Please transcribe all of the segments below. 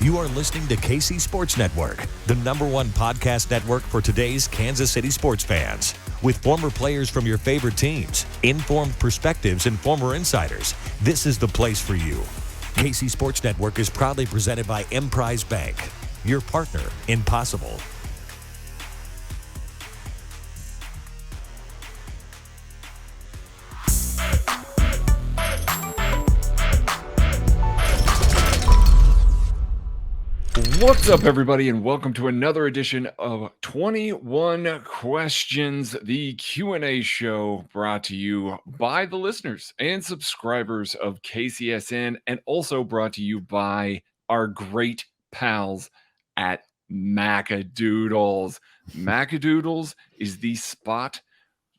You are listening to KC Sports Network, the #1 podcast network for today's Kansas City sports fans. With former players from your favorite teams, informed perspectives, and former insiders, this is the place for you. KC Sports Network is proudly presented by Emprise Bank, your partner in possible. What's up, everybody, and welcome to another edition of 21 Questions, the Q&A show brought to you by the listeners and subscribers of KCSN, and also brought to you by our great pals at Macadoodles. Macadoodles is the spot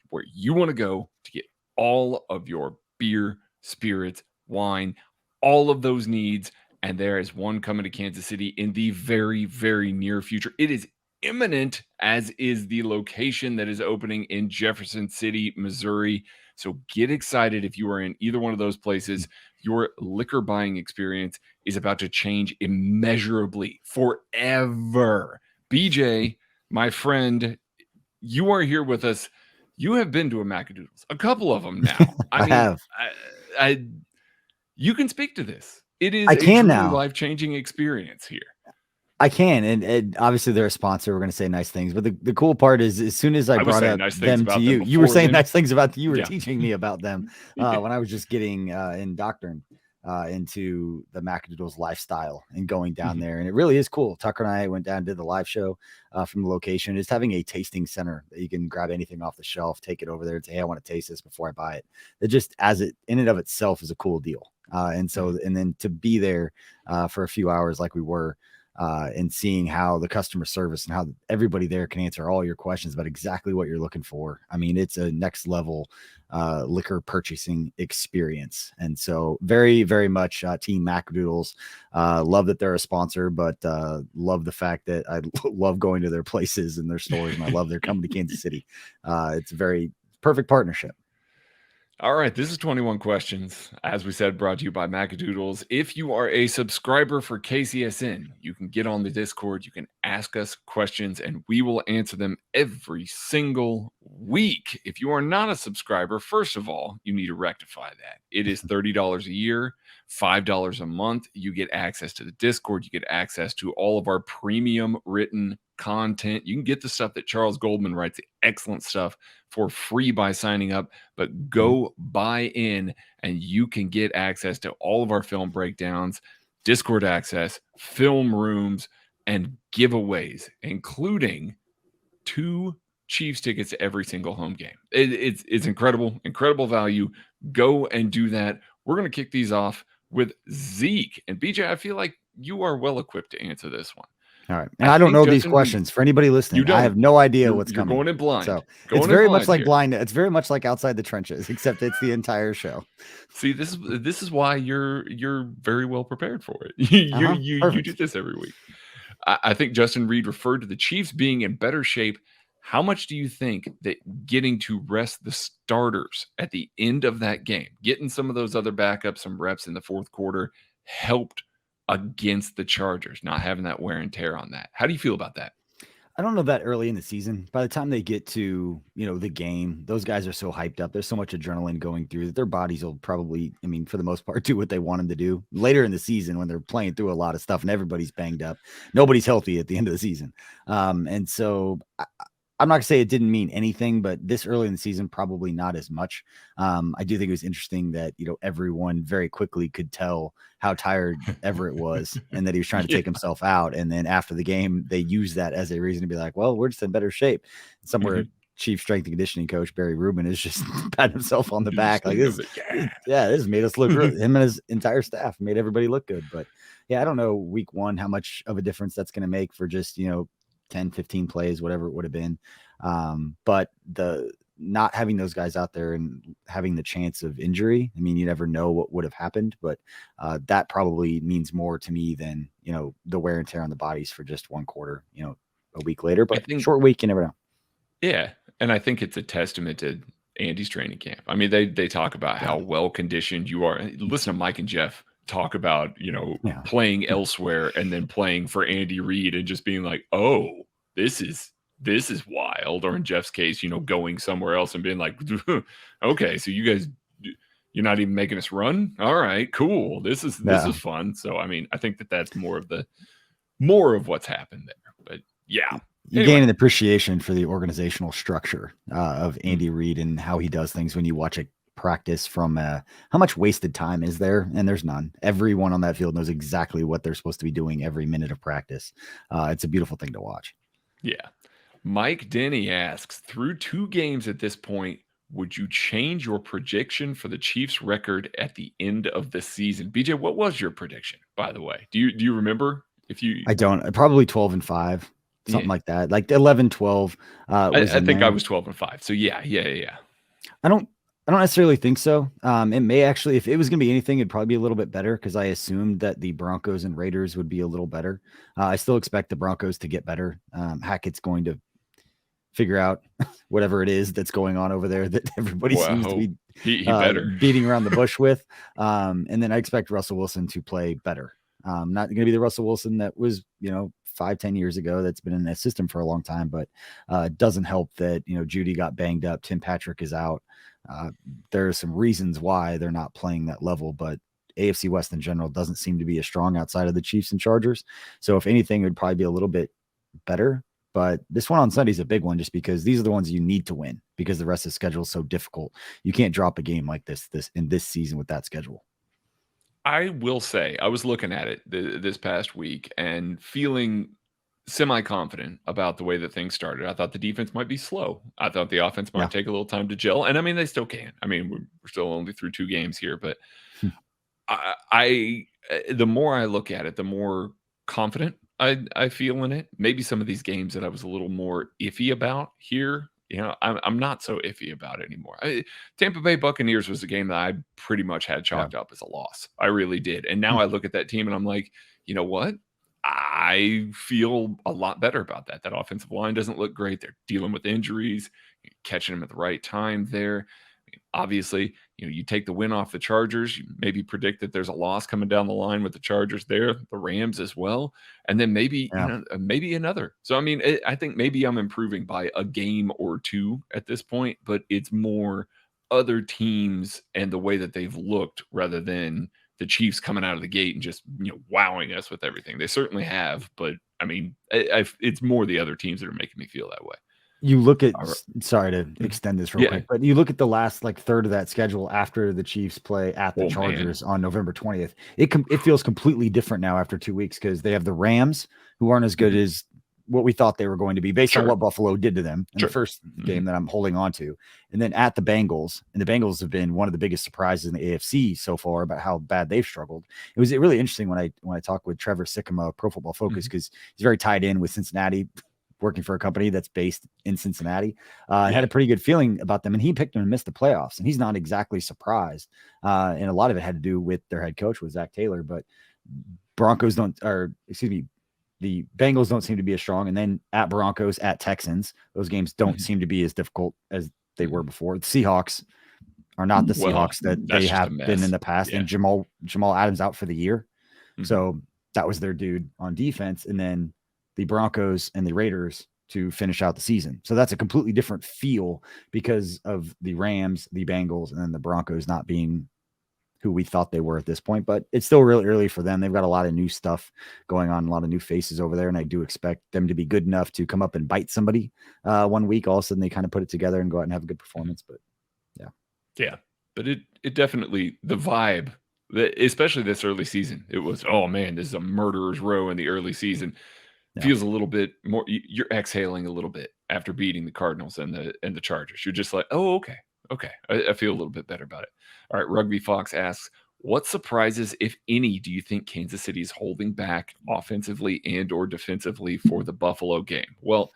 where you want to go to get all of your beer, spirits, wine, all of those needs. And there is one coming to Kansas City in the very, very near future. It is imminent, as is the location that is opening in Jefferson City, Missouri. So get excited if you are in either one of those places. Your liquor buying experience is about to change immeasurably forever. BJ, my friend, you are here with us. You have been to a Macadoodles, a couple of them now. I have. You can speak to this. It is a truly life-changing experience here. I can, and obviously they're a sponsor. We're going to say nice things, but the cool part is, as soon as I brought up them to you, you were saying nice things about you were teaching me about them when I was just getting indoctrined into the Macadoodles lifestyle and going down there, and it really is cool. Tucker and I went down and did the live show from the location. It's having a tasting center that you can grab anything off the shelf, take it over there, and say, "Hey, I want to taste this before I buy it." It just, as it in and of itself, is a cool deal. And then to be there for a few hours like we were, and seeing how the customer service and how everybody there can answer all your questions about exactly what you're looking for. I mean, it's a next level liquor purchasing experience. And so very, very much Team Macadoodles. Love that they're a sponsor, but love the fact that I love going to their places and their stores, and I love they're coming to Kansas City. It's a very perfect partnership. All right, this is 21 Questions, as we said, brought to you by Macadoodles. If you are a subscriber for KCSN, you can get on the Discord, you can ask us questions, and we will answer them every single week. If you are not a subscriber, first of all, you need to rectify that. It is $30 a year, $5 a month. You get access to the Discord, you get access to all of our premium written content. You can get the stuff that Charles Goldman writes, the excellent stuff, for free by signing up, but go buy in and you can get access to all of our film breakdowns, Discord access, film rooms, and giveaways, including 2 Chiefs tickets to every single home game. It's incredible value. Go and do that. We're going to kick these off with Zeke. And BJ, I feel like you are well equipped to answer this one. All right. And I don't know these questions. For anybody listening, I have no idea what's coming. You're going in blind. So it's very much like blind. It's very much like Outside the Trenches, except it's the entire show. See, this is why you're very well prepared for it. You do this every week. I think Justin Reed referred to the Chiefs being in better shape. How much do you think that getting to rest the starters at the end of that game, getting some of those other backups, some reps in the fourth quarter, helped against the Chargers, not having that wear and tear on that? How do you feel about that? I don't know that early in the season. By the time they get to, the game, those guys are so hyped up. There's so much adrenaline going through that their bodies will probably, for the most part, do what they want them to do. Later in the season, when they're playing through a lot of stuff and everybody's banged up, nobody's healthy at the end of the season. And so I'm not gonna say it didn't mean anything, but this early in the season, probably not as much. I do think it was interesting that, everyone very quickly could tell how tired Everett was and that he was trying to take himself out. And then after the game, they used that as a reason to be like, well, we're just in better shape. Somewhere chief strength and conditioning coach, Barry Rubin, is just patting himself on the back. Like this, this made us look good. Him and his entire staff made everybody look good. But yeah, I don't know week one, how much of a difference that's going to make for just, 10, 15 plays, whatever it would have been. But the not having those guys out there and having the chance of injury, you never know what would have happened, but that probably means more to me than, the wear and tear on the bodies for just one quarter, a week later, but short week, you never know. Yeah. And I think it's a testament to Andy's training camp. They talk about how well conditioned you are. Listen to Mike and Jeff talk about, playing elsewhere and then playing for Andy Reid and just being like, oh, this is wild. Or in Jeff's case, going somewhere else and being like, okay, so you guys, you're not even making us run. All right, cool. This is fun. So, I mean, I think that's more of what's happened there. But yeah. You gain an appreciation for the organizational structure of Andy Reid and how he does things when you watch it practice from how much wasted time is there? And there's none. Everyone on that field knows exactly what they're supposed to be doing every minute of practice. It's a beautiful thing to watch. Yeah. Mike Denny asks, through 2 games at this point, would you change your prediction for the Chiefs record at the end of the season? BJ, what was your prediction, by the way? Do you remember? I don't. Probably 12-5. Something like that, like 11-12. I think I was 12-5. So yeah. I don't necessarily think so. It may actually, if it was going to be anything, it'd probably be a little bit better because I assumed that the Broncos and Raiders would be a little better. I still expect the Broncos to get better. Hackett's going to figure out whatever it is that's going on over there that everybody seems to be beating around the bush with. And then I expect Russell Wilson to play better. Not going to be the Russell Wilson that was, 5-10 years ago that's been in that system for a long time, but it doesn't help that, Judy got banged up. Tim Patrick is out. There are some reasons why they're not playing that level, but AFC West in general doesn't seem to be as strong outside of the Chiefs and Chargers. So if anything, it would probably be a little bit better, but this one on Sunday is a big one just because these are the ones you need to win because the rest of the schedule is so difficult. You can't drop a game like this in this season with that schedule. I will say, I was looking at it this past week and feeling semi-confident about the way that things started. I thought the defense might be slow. I thought the offense might take a little time to gel. And I mean, they still can. I mean, we're still only through 2 games here, but the more I look at it, the more confident I feel in it. Maybe some of these games that I was a little more iffy about here, I'm not so iffy about it anymore. Tampa Bay Buccaneers was a game that I pretty much had chalked up as a loss. I really did. And now I look at that team and I'm like, you know what? I feel a lot better about that. That offensive line doesn't look great. They're dealing with injuries, catching them at the right time there. Obviously, you take the win off the Chargers, you maybe predict that there's a loss coming down the line with the Chargers there, the Rams as well, and then maybe maybe another. So I mean, I think maybe I'm improving by a game or 2 at this point, but it's more other teams and the way that they've looked rather than the Chiefs coming out of the gate and just wowing us with everything. They certainly have, but I mean, it's more the other teams that are making me feel that way. You look at, sorry to extend this real quick, but you look at the last third of that schedule after the Chiefs play at the Chargers on November 20th. It feels completely different now after 2 weeks because they have the Rams, who aren't as good as what we thought they were going to be based on what Buffalo did to them in the first game that I'm holding on to. And then at the Bengals, and the Bengals have been one of the biggest surprises in the AFC so far about how bad they've struggled. It was really interesting when I talked with Trevor Sikkema of Pro Football Focus because he's very tied in with Cincinnati, working for a company that's based in Cincinnati. Had a pretty good feeling about them, and he picked them to miss the playoffs, and he's not exactly surprised. And a lot of it had to do with their head coach, was Zach Taylor, but the Bengals don't seem to be as strong. And then at Broncos, at Texans, those games don't seem to be as difficult as they were before. The Seahawks are not the Seahawks that they have been in the past. And Jamal Adams out for the year. So that was their dude on defense. And then the Broncos and the Raiders to finish out the season. So that's a completely different feel because of the Rams, the Bengals, and then the Broncos not being who we thought they were at this point, but it's still really early for them. They've got a lot of new stuff going on, a lot of new faces over there. And I do expect them to be good enough to come up and bite somebody 1 week. All of a sudden they kind of put it together and go out and have a good performance. But yeah, but it definitely, the vibe, especially this early season, it was, oh man, this is a murderer's row in the early season. Feels a little bit more, you're exhaling a little bit after beating the Cardinals and the Chargers. You're just like, oh, okay. I feel a little bit better about it. All right. Rugby Fox asks, what surprises, if any, do you think Kansas City is holding back offensively and or defensively for the Buffalo game? Well,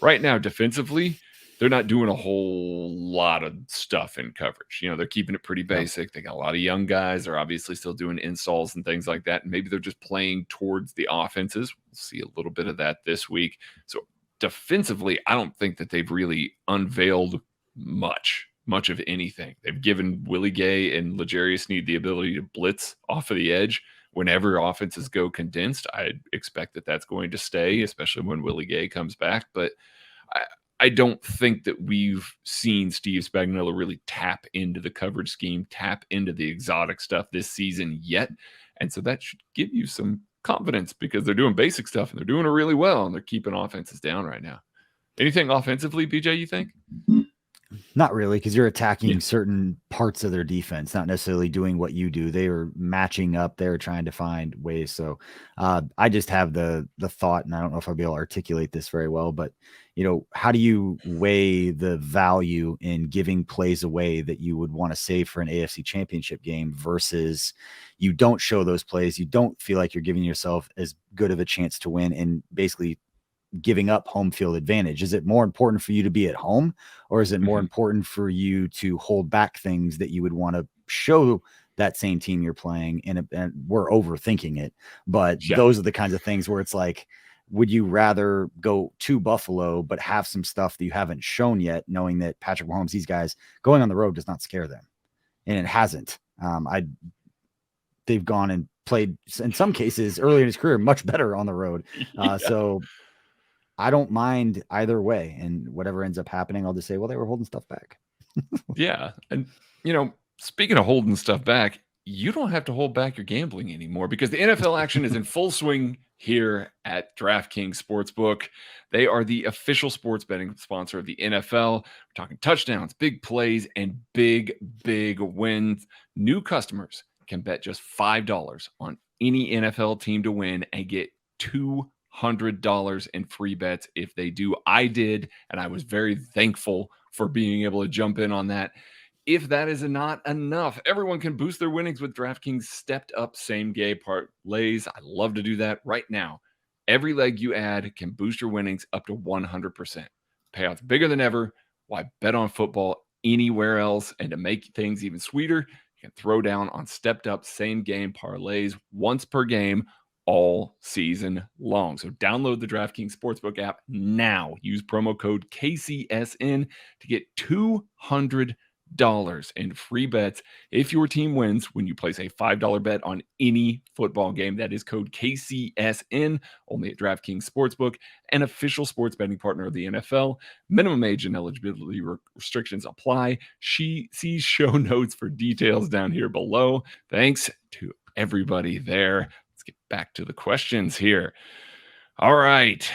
right now, defensively, they're not doing a whole lot of stuff in coverage. They're keeping it pretty basic. They got a lot of young guys. They're obviously still doing installs and things like that. And maybe they're just playing towards the offenses. We'll see a little bit of that this week. So defensively, I don't think that they've really unveiled much much of anything. They've given Willie Gay and L'Jarius Sneed the ability to blitz off of the edge whenever offenses go condensed. I expect that that's going to stay, especially when Willie Gay comes back. But I don't think that we've seen Steve Spagnuolo really tap into the coverage scheme, tap into the exotic stuff this season yet. And so that should give you some confidence because they're doing basic stuff and they're doing it really well and they're keeping offenses down right now. Anything offensively, BJ, you think? Not really, because you're attacking certain parts of their defense, not necessarily doing what you do. They are matching up. They're trying to find ways. So I just have the thought, and I don't know if I'll be able to articulate this very well, but how do you weigh the value in giving plays away that you would want to save for an AFC championship game versus you don't show those plays. You don't feel like you're giving yourself as good of a chance to win and basically giving up home field advantage. Is it more important for you to be at home, or is it more important for you to hold back things that you would want to show that same team you're playing? And we're overthinking it, but those are the kinds of things where it's like, would you rather go to Buffalo, but have some stuff that you haven't shown yet, knowing that Patrick Mahomes, these guys going on the road does not scare them. And it hasn't. They've gone and played in some cases early in his career, much better on the road. So I don't mind either way. And whatever ends up happening, I'll just say, well, they were holding stuff back. Yeah. And, speaking of holding stuff back, you don't have to hold back your gambling anymore because the NFL action is in full swing here at DraftKings Sportsbook. They are the official sports betting sponsor of the NFL. We're talking touchdowns, big plays, and big, big wins. New customers can bet just $5 on any NFL team to win and get $200 in free bets if they do. I did, and I was very thankful for being able to jump in on that. If that is not enough, everyone can boost their winnings with DraftKings stepped up same-game parlays. I love to do that right now. Every leg you add can boost your winnings up to 100%. Payouts bigger than ever. Why bet on football anywhere else? And to make things even sweeter, you can throw down on stepped up same-game parlays once per game all season long. So download the DraftKings Sportsbook app now. Use promo code KCSN to get $200 in free bets if your team wins when you place a $5 bet on any football game. That is code KCSN, only at DraftKings Sportsbook, an official sports betting partner of the NFL. Minimum age and eligibility restrictions apply. See show notes for details down here below. Thanks to everybody there. Let's get back to the questions here. All right.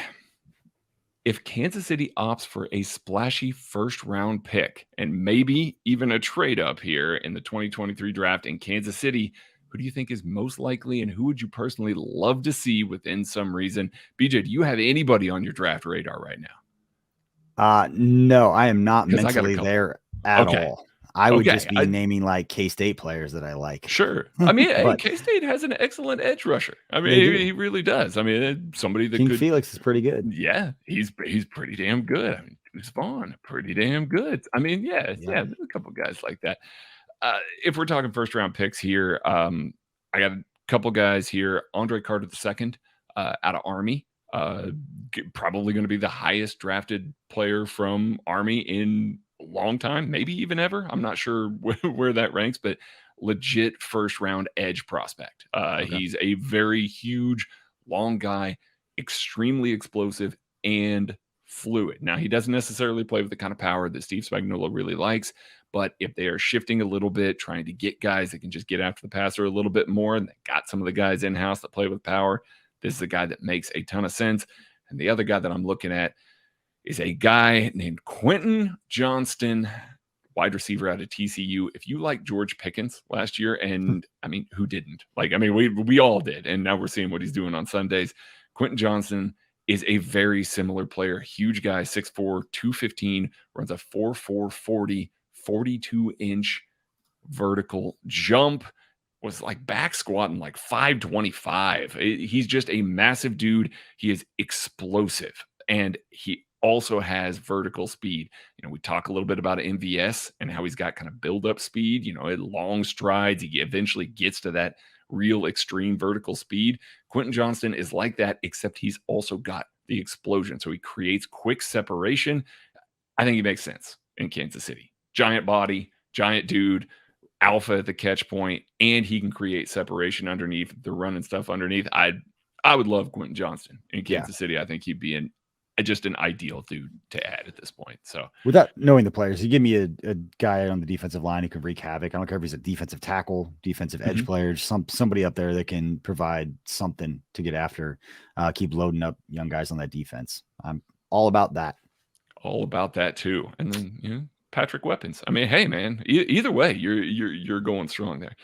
If Kansas City opts for a splashy first-round pick and maybe even a trade-up here in the 2023 draft in Kansas City, who do you think is most likely and who would you personally love to see within some reason? BJ, do you have anybody on your draft radar right now? No, I am not mentally there at all. I would just be naming like K-State players that I like. Sure. I mean, K-State has an excellent edge rusher. I mean, he really does. I mean, somebody that King Felix is pretty good. Yeah, he's pretty damn good. I mean, Deuce Vaughn, pretty damn good. I mean, yeah, there's a couple guys like that. If we're talking first round picks here, I got a couple guys here. Andre Carter II out of Army. Probably going to be the highest drafted player from Army in a long time, maybe even ever. I'm not sure where that ranks, but legit first round edge prospect. He's a very huge, long guy, extremely explosive and fluid. Now, he doesn't necessarily play with the kind of power that Steve Spagnuolo really likes, but if they are shifting a little bit, trying to get guys that can just get after the passer a little bit more, and they got some of the guys in-house that play with power, this is a guy that makes a ton of sense. And the other guy that I'm looking at is a guy named Quentin Johnston, wide receiver out of TCU. If you like George Pickens last year, and I mean, who didn't? We all did. And now we're seeing what he's doing on Sundays. Quentin Johnston is a very similar player. Huge guy, 6'4", 215, runs a 4.4 40, 42-inch vertical jump. Was like back squatting like 525. He's just a massive dude. He is explosive, and he also has vertical speed. We talk a little bit about MVS and how he's got kind of build-up speed, long strides. He eventually gets to that real extreme vertical speed. Quentin Johnston is like that, except he's also got the explosion. So he creates quick separation. I think he makes sense in Kansas City. giant body, giant dude, alpha at the catch point, and he can create separation underneath the run and stuff underneath. I would love Quentin Johnston in Kansas City. I think he'd be just an ideal dude to add at this point. So without knowing the players, you give me a guy on the defensive line who can wreak havoc. I don't care if he's a defensive tackle, defensive edge player, somebody up there that can provide something to get after, keep loading up young guys on that defense. I'm all about that. All about that too. And then, Patrick Weapons. I mean, hey man, either way, you're going strong there.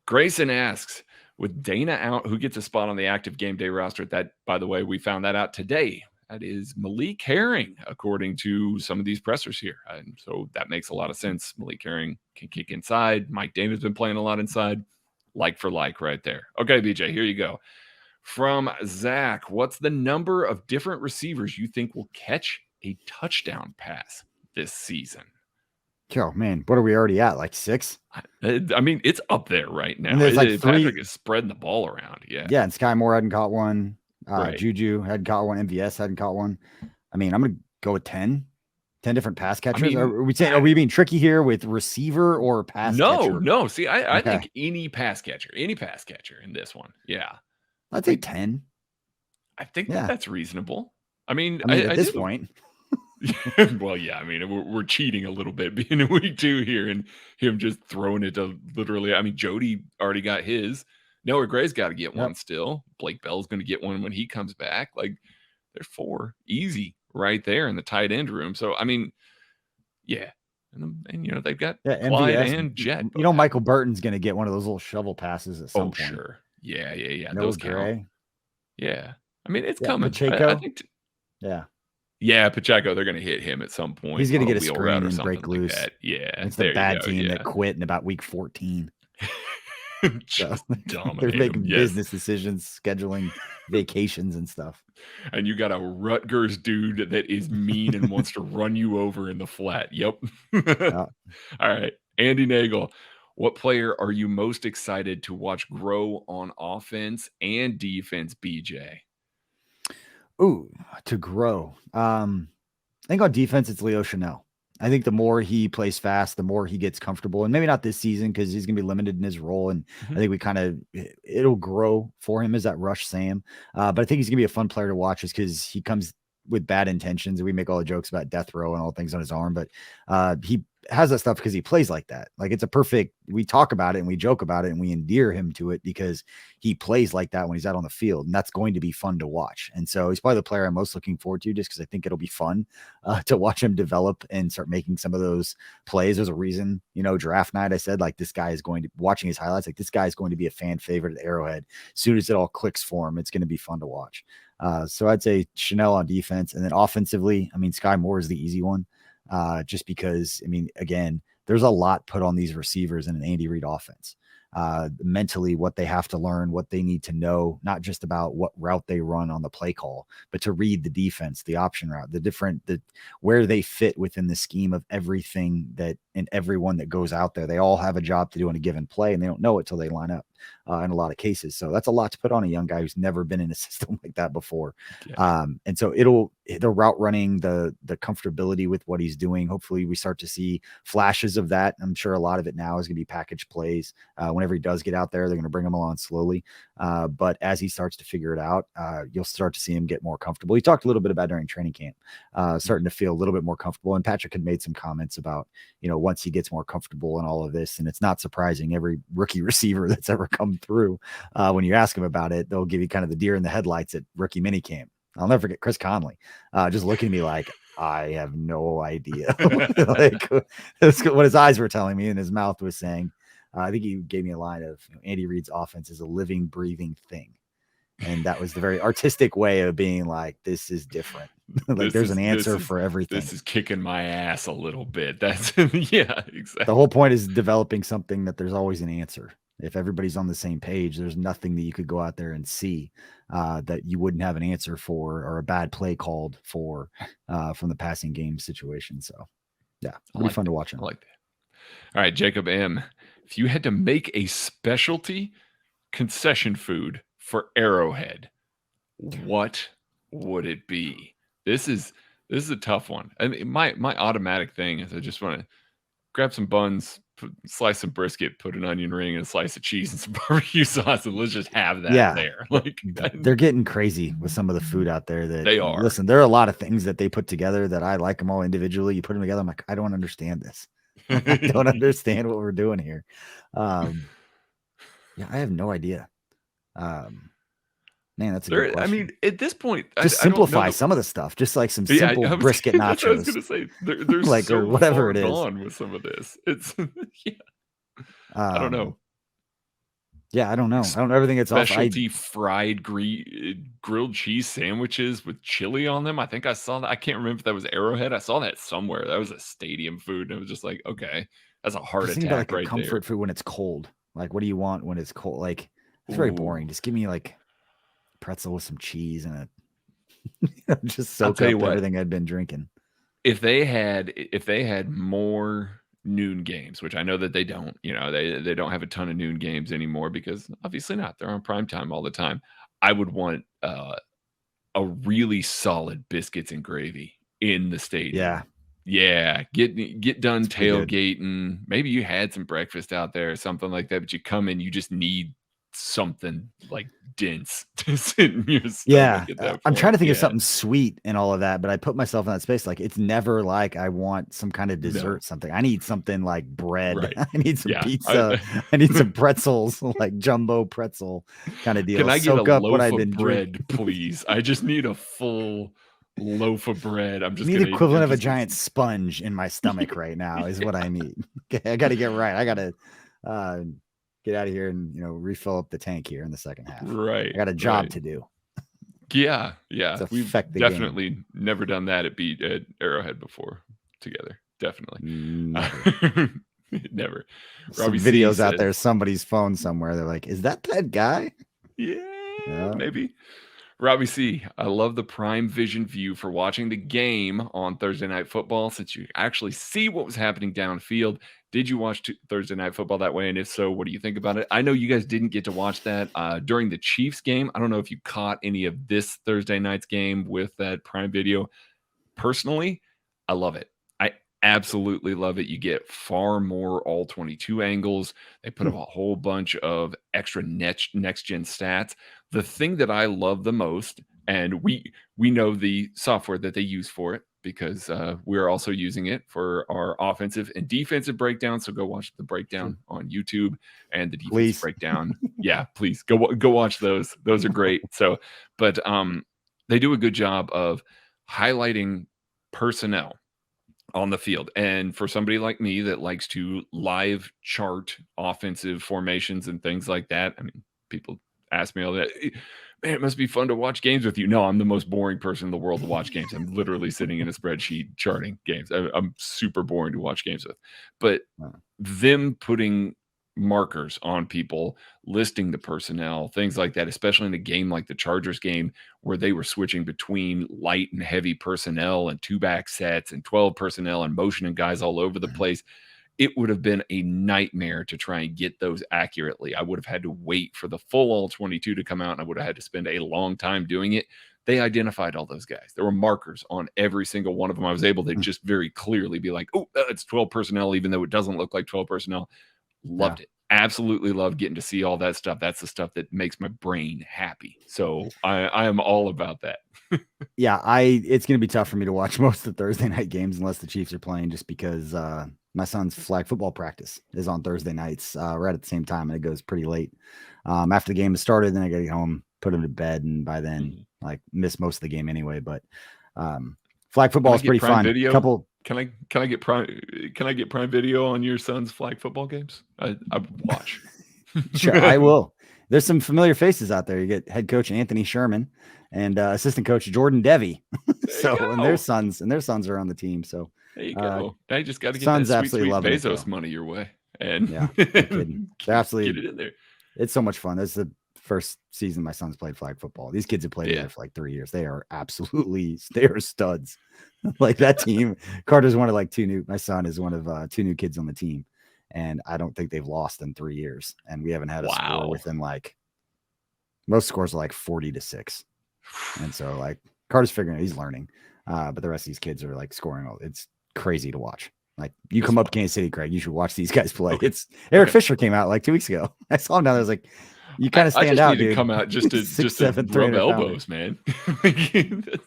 Grayson asks, with Dana out, who gets a spot on the active game day roster? That, by the way, we found that out today. That is Malik Herring, according to some of these pressers here. And so that makes a lot of sense. Malik Herring can kick inside. Mike Davis been playing a lot inside. Like for like right there. Okay, BJ, here you go. From Zach, what's the number of different receivers you think will catch a touchdown pass this season? Oh man, what are we already at? Like 6? I mean, it's up there right now. And there's like 3. Patrick is spreading the ball around. Yeah, and Sky Moore hadn't caught one. Right. Juju hadn't caught one. MVS hadn't caught one. I mean, I'm gonna go with 10 different pass catchers. Are we being tricky here with receiver or pass catcher? No. See, I think any pass catcher in this one. Yeah, I'd say 10. I think that's reasonable. I mean, at this point. Well, yeah, I mean, we're cheating a little bit being in week 2 here and him just throwing it to literally. I mean, Jody already got his. Noah Gray's got to get one still. Blake Bell's going to get one when he comes back. Like, there's 4 easy right there in the tight end room. So, I mean, yeah. And they've got Clyde MVS, and Jet. Michael Burton's going to get one of those little shovel passes at some point. Sure. Yeah. Noah Those Gray. count. Yeah. I mean, it's coming. Pacheco. I think Yeah, Pacheco, they're going to hit him at some point. He's going to get a screen and break loose. Like that. Yeah. It's the bad team that quit in about week 14. Just dominate. They're making business decisions, scheduling vacations and stuff. And you got a Rutgers dude that is mean and wants to run you over in the flat. Yep. All right. Andy Nagel, what player are you most excited to watch grow on offense and defense, BJ? Ooh, to grow. I think on defense, it's Leo Chanel. I think the more he plays fast, the more he gets comfortable. And maybe not this season because he's going to be limited in his role. And I think it'll grow for him as that rush Sam. But I think he's going to be a fun player to watch just because he comes with bad intentions. And we make all the jokes about death row and all things on his arm. But he has that stuff because he plays like that. Like it's a perfect, we talk about it and we joke about it and we endear him to it because he plays like that when he's out on the field. And that's going to be fun to watch. And so he's probably the player I'm most looking forward to just because I think it'll be fun to watch him develop and start making some of those plays. There's a reason, draft night, I said, like this guy is going to, watching his highlights, like this guy is going to be a fan favorite at Arrowhead. As soon as it all clicks for him, it's going to be fun to watch. So I'd say Chanel on defense. And then offensively, I mean, Sky Moore is the easy one. Just because, I mean, again, there's a lot put on these receivers in an Andy Reid offense. Mentally, what they have to learn, what they need to know, not just about what route they run on the play call, but to read the defense, the option route, where they fit within the scheme of everything that and everyone that goes out there. They all have a job to do in a given play, and they don't know it till they line up in a lot of cases. So that's a lot to put on a young guy who's never been in a system like that before. Yeah. And so the route running, the comfortability with what he's doing. Hopefully we start to see flashes of that. I'm sure a lot of it now is going to be package plays. Whenever he does get out there, they're going to bring him along slowly. But as he starts to figure it out, you'll start to see him get more comfortable. He talked a little bit about during training camp, starting to feel a little bit more comfortable. And Patrick had made some comments about, once he gets more comfortable in all of this, and it's not surprising, every rookie receiver that's ever come through, when you ask him about it, they'll give you kind of the deer in the headlights at rookie minicamp. I'll never forget Chris Conley just looking at me like, I have no idea. Like that's what his eyes were telling me and his mouth was saying. I think he gave me a line of Andy Reid's offense is a living, breathing thing. And that was the very artistic way of being like, this is different. Like there's an answer for everything. This is kicking my ass a little bit. That's yeah, exactly. The whole point is developing something that there's always an answer. If everybody's on the same page, there's nothing that you could go out there and see that you wouldn't have an answer for or a bad play called for from the passing game situation. So yeah, it'll be fun to watch. I like that. All right, Jacob M. If you had to make a specialty concession food for Arrowhead, what would it be? This is a tough one. I mean, my automatic thing is I just want to grab some buns, slice some brisket, put an onion ring and a slice of cheese and some barbecue sauce, and let's just have that there. Like they're getting crazy with some of the food out there. That they are. Listen, there are a lot of things that they put together that I like them all individually. You put them together, I'm like, I don't understand this. I don't understand what we're doing here. Yeah, I have no idea. Man, that's a good question. I mean, at this point, just simplify some of the stuff. Just like some simple brisket nachos. I was going to say, there's like so or whatever it is on with some of this. It's I don't know. Yeah, I don't know. I don't know everything. It's specialty fried grilled cheese sandwiches with chili on them. I think I saw that. I can't remember if that was Arrowhead. I saw that somewhere. That was a stadium food, and it was just like, okay, that's a heart attack about, like, right comfort there. Food when it's cold. Like, what do you want when it's cold? Like, it's very boring. Just give me like pretzel with some cheese and just soak up everything I'd been drinking. If they had more noon games, which I know that they don't, they don't have a ton of noon games anymore because obviously not. They're on prime time all the time. I would want a really solid biscuits and gravy in the stadium. Yeah. Get done tailgating. Maybe you had some breakfast out there or something like that, but you come in, you just need something like dense to sit in your stomach at that point. I'm trying to think of something sweet and all of that, but I put myself in that space. Like, it's never like I want some kind of dessert, something. I need something like bread. Right. I need some pizza. I need some pretzels, like jumbo pretzel kind of deal. Can I get a loaf of bread, please? I just need a full loaf of bread. I'm just need the equivalent of a giant sponge in my stomach right now is what I need. I got to get right. I got to get out of here and refill up the tank here in the second half. Right. I got a job to do. Yeah. We've definitely never done that at Arrowhead before together. Definitely. Never. Some videos out there, somebody's phone somewhere. They're like, is that guy? Yeah, maybe. Robbie C, I love the prime vision view for watching the game on Thursday Night Football since you actually see what was happening downfield. Did you watch Thursday Night Football that way? And if so, what do you think about it? I know you guys didn't get to watch that during the Chiefs game. I don't know if you caught any of this Thursday night's game with that prime video. Personally, I love it. I absolutely love it. You get far more all 22 angles. They put up a whole bunch of extra next gen stats. The thing that I love the most, and we know the software that they use for it because we're also using it for our offensive and defensive breakdown. So go watch the breakdown on YouTube and the defensive breakdown. Yeah, please go watch those. Those are great. So, but they do a good job of highlighting personnel on the field. And for somebody like me that likes to live chart offensive formations and things like that, I mean, people ask me all that. Man, it must be fun to watch games with you. No, I'm the most boring person in the world to watch games. I'm literally sitting in a spreadsheet charting games. I'm super boring to watch games with. But them putting markers on people, listing the personnel, things like that, especially in a game like the Chargers game where they were switching between light and heavy personnel and 2-back sets and 12 personnel and motioning guys all over the place. It would have been a nightmare to try and get those accurately. I would have had to wait for the full all 22 to come out, and I would have had to spend a long time doing it. They identified all those guys. There were markers on every single one of them. I was able to just very clearly be like, oh, it's 12 personnel, even though it doesn't look like 12 personnel. Loved it. Absolutely loved getting to see all that stuff. That's the stuff that makes my brain happy. So I am all about that. It's going to be tough for me to watch most of the Thursday night games unless the Chiefs are playing, just because my son's flag football practice is on Thursday nights right at the same time, and it goes pretty late. After the game has started, then I got to get home, put him to bed, and by then miss most of the game anyway. But flag football is pretty fun. Video? Can I get Prime Video on your son's flag football games? I watch. Sure, I will. There's some familiar faces out there. You get head coach Anthony Sherman and assistant coach Jordan Devy. And their sons are on the team. So there you go. Now you just got to get that sweet Bezos money your way, and they're absolutely get it in there. It's so much fun. That's the first season my son's played flag football. These kids have played there for like 3 years. They are studs. Like that team. Carter's one of my son is one of 2 new kids on the team, and I don't think they've lost in 3 years. And we haven't had a score within most scores are 40-6. And so Carter's figuring out, he's learning. But the rest of these kids are scoring. It's crazy to watch. Like you come up to Kansas City, Craig, you should watch these guys play. Okay. It's Eric Fisher came out like 2 weeks ago. I saw him down there. I was like, you kind of stand out, dude. To come out just to rub elbows, man.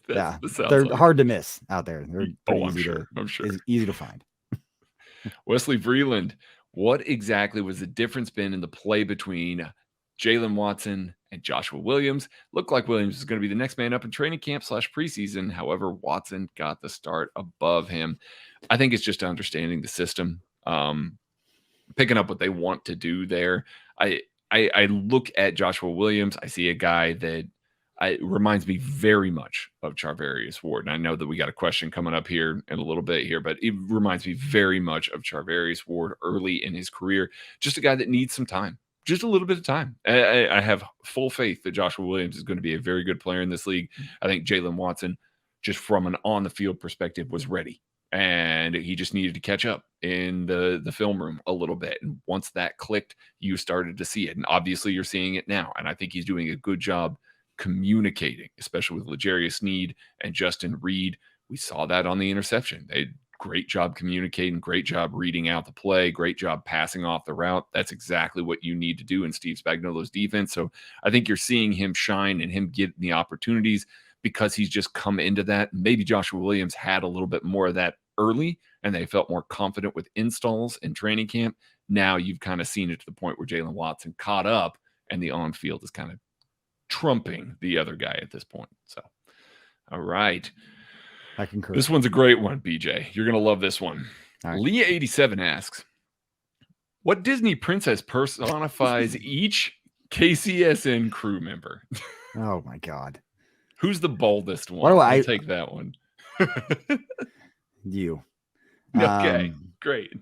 They're hard to miss out there. They're I'm sure. It's easy to find. Wesley Vreeland, what exactly was the difference been in the play between Jalen Watson and Joshua Williams? Looked like Williams is going to be the next man up in training camp / preseason. However, Watson got the start above him. I think it's just understanding the system, picking up what they want to do there. I look at Joshua Williams. I see a guy that reminds me very much of Charvarius Ward. And I know that we got a question coming up here in a little bit here, but it reminds me very much of Charvarius Ward early in his career. Just a guy that needs some time, just a little bit of time. I have full faith that Joshua Williams is going to be a very good player in this league. I think Jalen Watson, just from an on-the-field perspective, was ready. And he just needed to catch up in the film room a little bit. And once that clicked, you started to see it. And obviously you're seeing it now. And I think he's doing a good job communicating, especially with L'Jarius Sneed and Justin Reed. We saw that on the interception. They did great job communicating, great job reading out the play, great job passing off the route. That's exactly what you need to do in Steve Spagnuolo's defense. So I think you're seeing him shine and him get the opportunities because he's just come into that. Maybe Joshua Williams had a little bit more of that early and they felt more confident with installs in training camp. Now you've kind of seen it to the point where Jalen Watson caught up and the on-field is kind of trumping the other guy at this point. So, all right. I concur. This one's a great one, BJ. You're going to love this one. Right. Leah87 asks, what Disney princess personifies each KCSN crew member? Oh my God. Who's the boldest one? I'll take that one. You. Okay, great.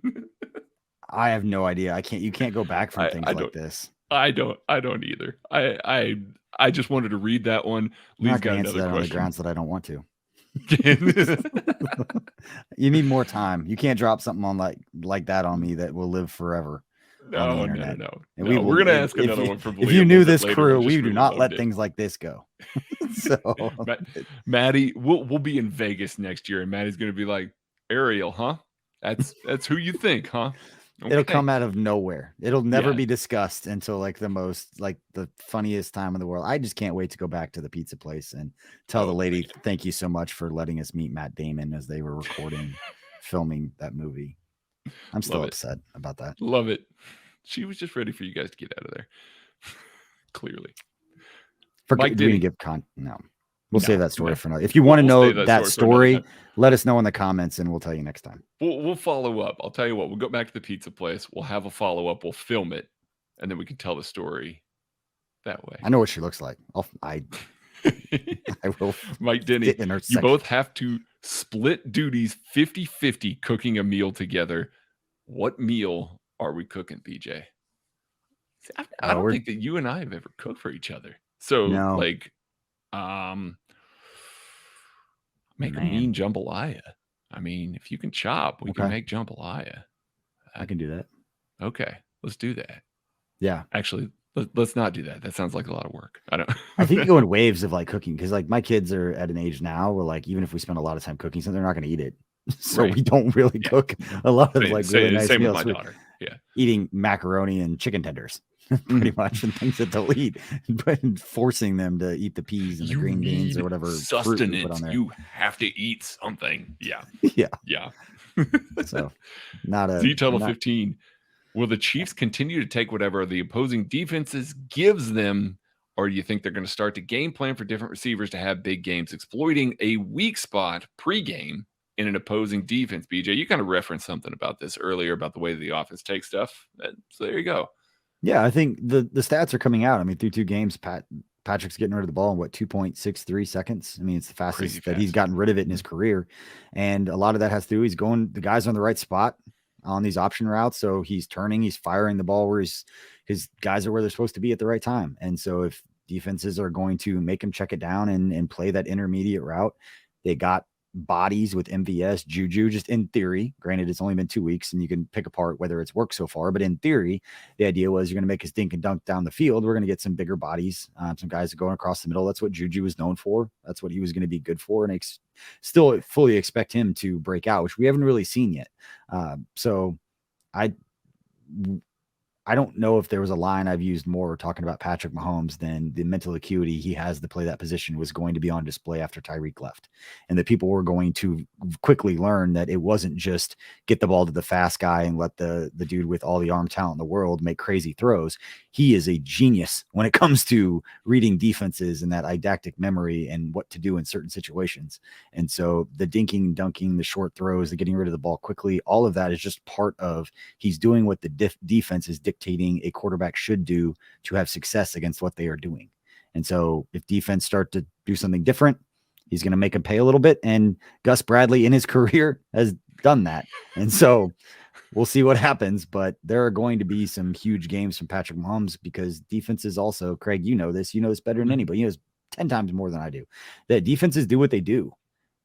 I have no idea. You can't go back from things like this. I don't either. I just wanted to read that one. I'm not going to answer that on the grounds that I don't want to. You need more time. You can't drop something on like that on me that will live forever. No. We're going to ask another one from. If you knew this crew, we do not let things like this go. So, Maddie, we'll be in Vegas next year, and Maddie's going to be like, Ariel, huh? That's who you think, huh? Okay. It'll come out of nowhere. It'll never be discussed until the funniest time in the world. I just can't wait to go back to the pizza place and tell the lady, thank you so much for letting us meet Matt Damon as they were filming that movie. I'm still upset about that. Love it. She was just ready for you guys to get out of there. Clearly. No. We'll save that story for another. If you want to know that story, let us know in the comments and we'll tell you next time. We'll follow up. I'll tell you what, we'll go back to the pizza place. We'll have a follow-up. We'll film it, and then we can tell the story that way. I know what she looks like. I will. Mike Denny, you both have to split duties 50-50 cooking a meal together. What meal are we cooking, BJ? I don't think that you and I have ever cooked for each other. So, make a mean jambalaya. I mean, if you can chop, we can make jambalaya. I can do that. Okay, let's do that. Yeah. Actually, let's not do that. That sounds like a lot of work. I think you go in waves of cooking because my kids are at an age now where even if we spend a lot of time cooking something, they're not going to eat it. So we don't really cook a lot of really nice meals. With my daughter. Yeah. Eating macaroni and chicken tenders. Pretty much, and things that they'll eat, but forcing them to eat the peas and the green beans or whatever sustenance. Put on there. You have to eat something. Yeah. So, not a Z-Tunnel15. Will the Chiefs continue to take whatever the opposing defenses gives them, or do you think they're going to start to game plan for different receivers to have big games, exploiting a weak spot pregame in an opposing defense? BJ, you kind of referenced something about this earlier about the way the offense takes stuff. So there you go. Yeah, I think the stats are coming out. I mean, through 2 games, Patrick's getting rid of the ball in 2.63 seconds. I mean, it's the fastest that he's gotten rid of it in his career. And a lot of that has to do, the guys are in the right spot on these option routes. So he's turning, he's firing the ball where his guys are where they're supposed to be at the right time. And so if defenses are going to make him check it down and play that intermediate route, they got bodies with MVS, Juju, just in theory. Granted, it's only been 2 weeks and you can pick apart whether it's worked so far, but in theory, the idea was you're going to make us dink and dunk down the field. We're going to get some bigger bodies, some guys going across the middle. That's what Juju was known for. That's what he was going to be good for. And still fully expect him to break out, which we haven't really seen yet. So I don't know if there was a line I've used more talking about Patrick Mahomes than the mental acuity he has to play that position was going to be on display after Tyreek left. And that people were going to quickly learn that it wasn't just get the ball to the fast guy and let the dude with all the arm talent in the world make crazy throws. He is a genius when it comes to reading defenses and that didactic memory and what to do in certain situations. And so the dinking, dunking, the short throws, the getting rid of the ball quickly, all of that is just part of he's doing what the defense is dictating a quarterback should do to have success against what they are doing. And so if defense start to do something different, he's going to make him pay a little bit. And Gus Bradley in his career has done that. And so we'll see what happens, but there are going to be some huge games from Patrick Mahomes because defenses also, Craig, you know this better than anybody. You know this 10 times more than I do. That defenses do what they do.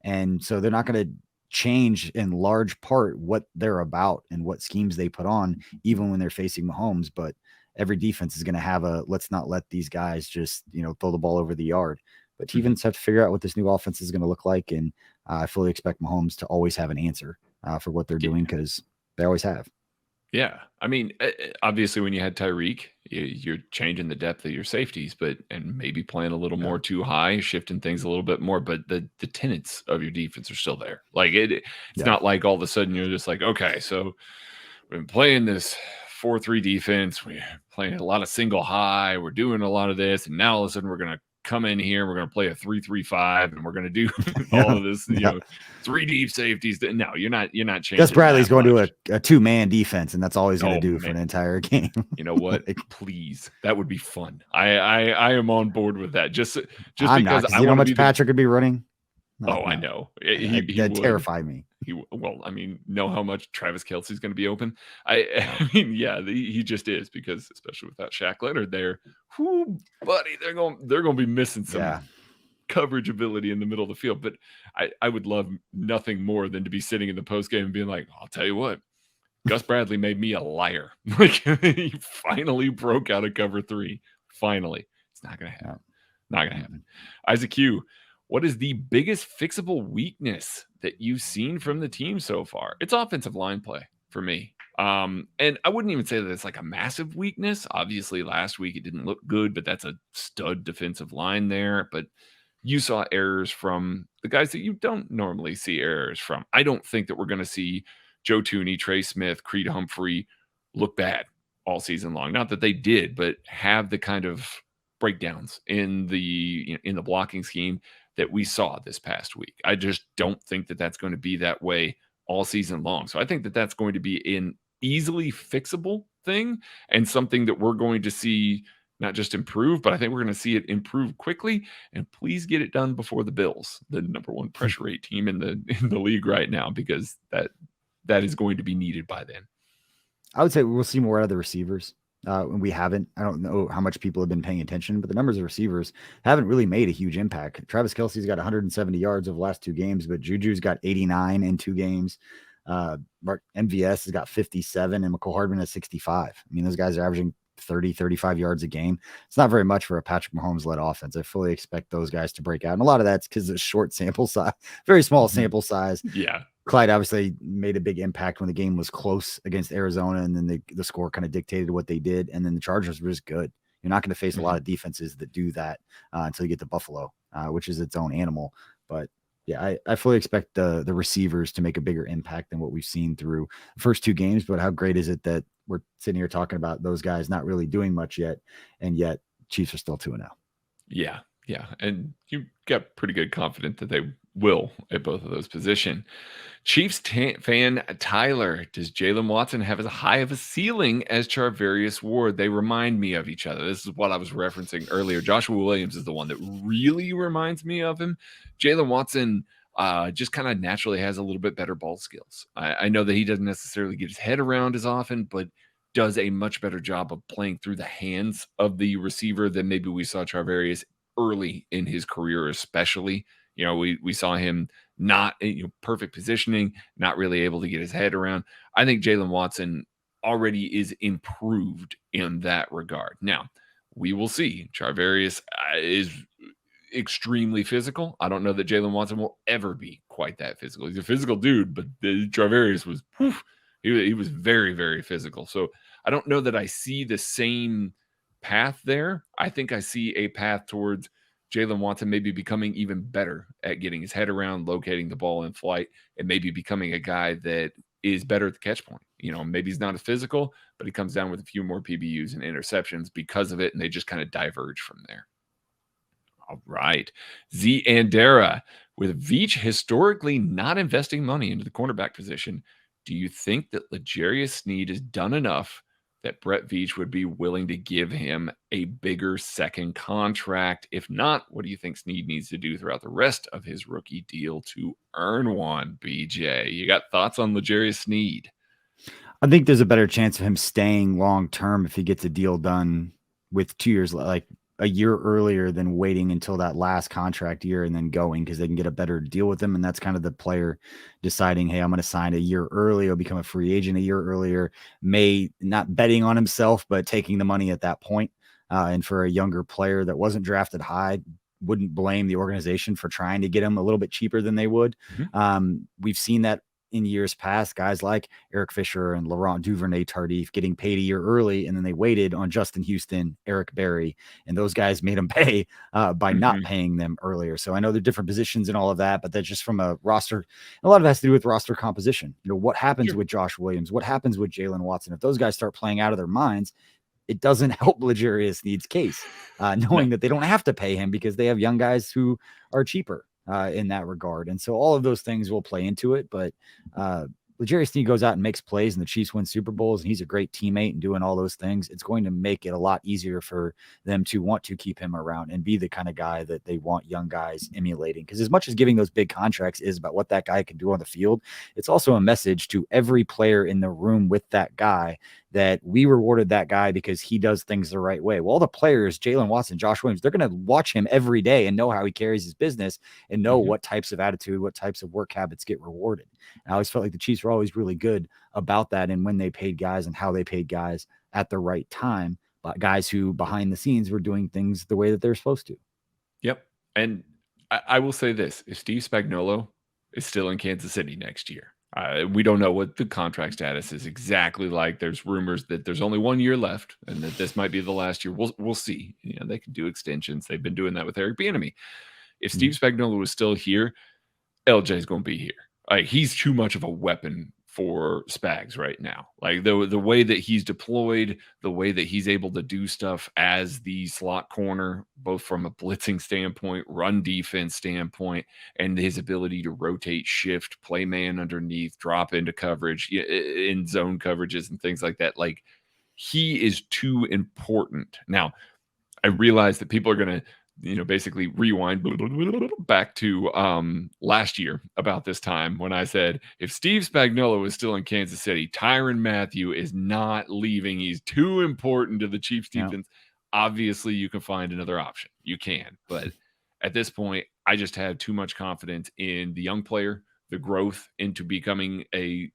And so they're not going to change in large part what they're about and what schemes they put on, even when they're facing Mahomes. But every defense is going to have let's not let these guys just, throw the ball over the yard. But teams have to figure out what this new offense is going to look like. And I fully expect Mahomes to always have an answer for what they're doing because they always have. Yeah. I mean, obviously when you had Tyreek, you're changing the depth of your safeties, and maybe playing a little more too high, shifting things a little bit more, but the tenets of your defense are still there. Like it's not like all of a sudden you're just like, okay, so we've been playing this 4-3 defense. We're playing a lot of single high. We're doing a lot of this. And now all of a sudden we're going to come in here. We're going to play a 3-3-5 and we're going to do all of this, 3 deep safeties. No, you're not changing. Gus Bradley's going to a 2-man defense, and that's all he's going to do for an entire game. You know what? Please, that would be fun. I am on board with that. Just I'm because not, you know how much Patrick could be running. No. I know. That terrified me. Know how much Travis Kelce's going to be open. He just is, because especially without Shaq Leonard there, buddy, they're going to be missing some coverage ability in the middle of the field. But I would love nothing more than to be sitting in the post game and being like, I'll tell you what, Gus Bradley made me a liar. Like he finally broke out of cover 3. Finally, it's not going to happen. Not going to happen. Isaac Q. What is the biggest fixable weakness that you've seen from the team so far? It's offensive line play for me. And I wouldn't even say that it's like a massive weakness. Obviously, last week it didn't look good, but that's a stud defensive line there. But you saw errors from the guys that you don't normally see errors from. I don't think that we're going to see Joe Tooney, Trey Smith, Creed Humphrey look bad all season long. Not that they did, but have the kind of breakdowns in the blocking scheme that we saw this past week. I just don't think that that's going to be that way all season long. So I think that that's going to be an easily fixable thing and something that we're going to see not just improve, but I think we're going to see it improve quickly. And please get it done before the Bills, the number 1 pressure rate team in the league right now, because that is going to be needed by then. I would say we'll see more out of the receivers. We haven't. I don't know how much people have been paying attention, but the numbers of receivers haven't really made a huge impact. Travis Kelce's got 170 yards over the last 2 games, but Juju's got 89 in 2 games. MVS has got 57, and McCole Hardman has 65. I mean, those guys are averaging 30, 35 yards a game. It's not very much for a Patrick Mahomes-led offense. I fully expect those guys to break out. And a lot of that's because of short sample size, very small sample size. Yeah. Clyde obviously made a big impact when the game was close against Arizona, and then the score kind of dictated what they did. And then the Chargers were just good. You're not going to face a lot of defenses that do that until you get to Buffalo, which is its own animal. But yeah, I fully expect the receivers to make a bigger impact than what we've seen through the first 2 games. But how great is it that we're sitting here talking about those guys not really doing much yet, and yet Chiefs are still 2-0. Yeah. Yeah. And you got pretty good confidence that they will at both of those positions. Chiefs fan Tyler, does Jalen Watson have as high of a ceiling as Charvarius Ward? They remind me of each other. This is what I was referencing earlier. Joshua Williams is the one that really reminds me of him. Jalen Watson just kind of naturally has a little bit better ball skills. I know that he doesn't necessarily get his head around as often, but does a much better job of playing through the hands of the receiver than maybe we saw Charvarius early in his career, especially. You know, we saw him not perfect positioning, not really able to get his head around. I think Jalen Watson already is improved in that regard. Now, we will see. Charvarius is extremely physical. I don't know that Jalen Watson will ever be quite that physical. He's a physical dude, but Charvarius was he was very, very physical. So I don't know that I see the same path there. I think I see a path towards Jalen Watson maybe becoming even better at getting his head around, locating the ball in flight, and maybe becoming a guy that is better at the catch point. You know, maybe he's not as physical, but he comes down with a few more PBUs and interceptions because of it, and they just kind of diverge from there. All right. Z Andera, with Veach historically not investing money into the cornerback position, do you think that L'Jarius Sneed has done enough that Brett Veach would be willing to give him a bigger second contract? If not, what do you think Sneed needs to do throughout the rest of his rookie deal to earn one, BJ? You got thoughts on L'Jarius Sneed? I think there's a better chance of him staying long term if he gets a deal done with 2 years, like a year earlier, than waiting until that last contract year and then going, because they can get a better deal with him. And that's kind of the player deciding, hey, I'm going to sign a year early or become a free agent a year earlier, may not betting on himself, but taking the money at that point. And for a younger player that wasn't drafted high, wouldn't blame the organization for trying to get him a little bit cheaper than they would. We've seen that in years past, guys like Eric Fisher and Laurent Duvernay-Tardif getting paid a year early, and then they waited on Justin Houston, Eric Berry, and those guys made them pay by not paying them earlier. So I know they're different positions and all of that, but that's just from a roster. A lot of it has to do with roster composition. You know, what happens with Josh Williams? What happens with Jalen Watson? If those guys start playing out of their minds, it doesn't help L'Jarius Sneed's case, knowing that they don't have to pay him because they have young guys who are cheaper in that regard. And so all of those things will play into it. But L'Jarius Sneed goes out and makes plays, and the Chiefs win Super Bowls, and he's a great teammate and doing all those things. It's going to make it a lot easier for them to want to keep him around and be the kind of guy that they want young guys emulating. Because as much as giving those big contracts is about what that guy can do on the field, it's also a message to every player in the room with that guy that we rewarded that guy because he does things the right way. Well, all the players, Jalen Watson, Josh Williams, they're going to watch him every day and know how he carries his business and know what types of attitude, what types of work habits get rewarded. And I always felt like the Chiefs were always really good about that, and when they paid guys and how they paid guys at the right time, but guys who behind the scenes were doing things the way that they're supposed to. Yep. And I will say this, if Steve Spagnuolo is still in Kansas City next year, we don't know what the contract status is exactly like. There's rumors that there's only 1 year left and that this might be the last year. We'll see. You know, they can do extensions. They've been doing that with Eric Bieniemy. If Steve Spagnuolo was still here, LJ is going to be here. Like, he's too much of a weapon for Spags right now. Like the way that he's deployed, the way that he's able to do stuff as the slot corner, both from a blitzing standpoint, run defense standpoint, and his ability to rotate, shift, play man underneath, drop into coverage, in zone coverages and things like that. Like, he is too important. Now, I realize that people are going to, basically rewind back to last year about this time when I said, if Steve Spagnuolo is still in Kansas City, Tyrann Mathieu is not leaving. He's too important to the Chiefs defense. Yeah. Obviously, you can find another option. You can. But at this point, I just have too much confidence in the young player, the growth into becoming a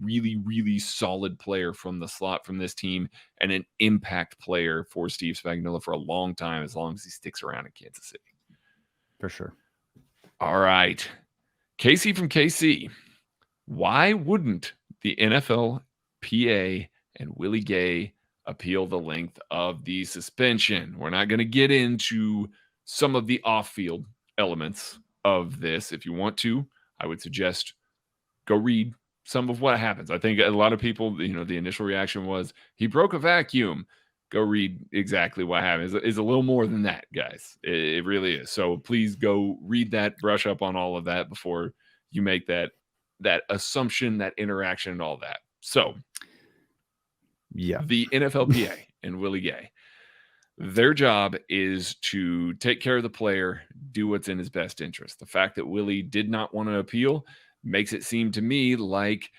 really, really solid player from the slot from this team, and an impact player for Steve Spagnuolo for a long time, as long as he sticks around in Kansas City. For sure. All right. Casey from KC. Why wouldn't the NFLPA and Willie Gay appeal the length of the suspension? We're not going to get into some of the off-field elements of this. If you want to, I would suggest go read some of what happens. I think a lot of people, the initial reaction was he broke a vacuum. Go read exactly what happens. It's a little more than that, guys. It really is. So please go read that, brush up on all of that before you make that assumption, that interaction, and all that. So yeah, the NFLPA and Willie Gay, their job is to take care of the player, do what's in his best interest. The fact that Willie did not want to appeal makes it seem to me like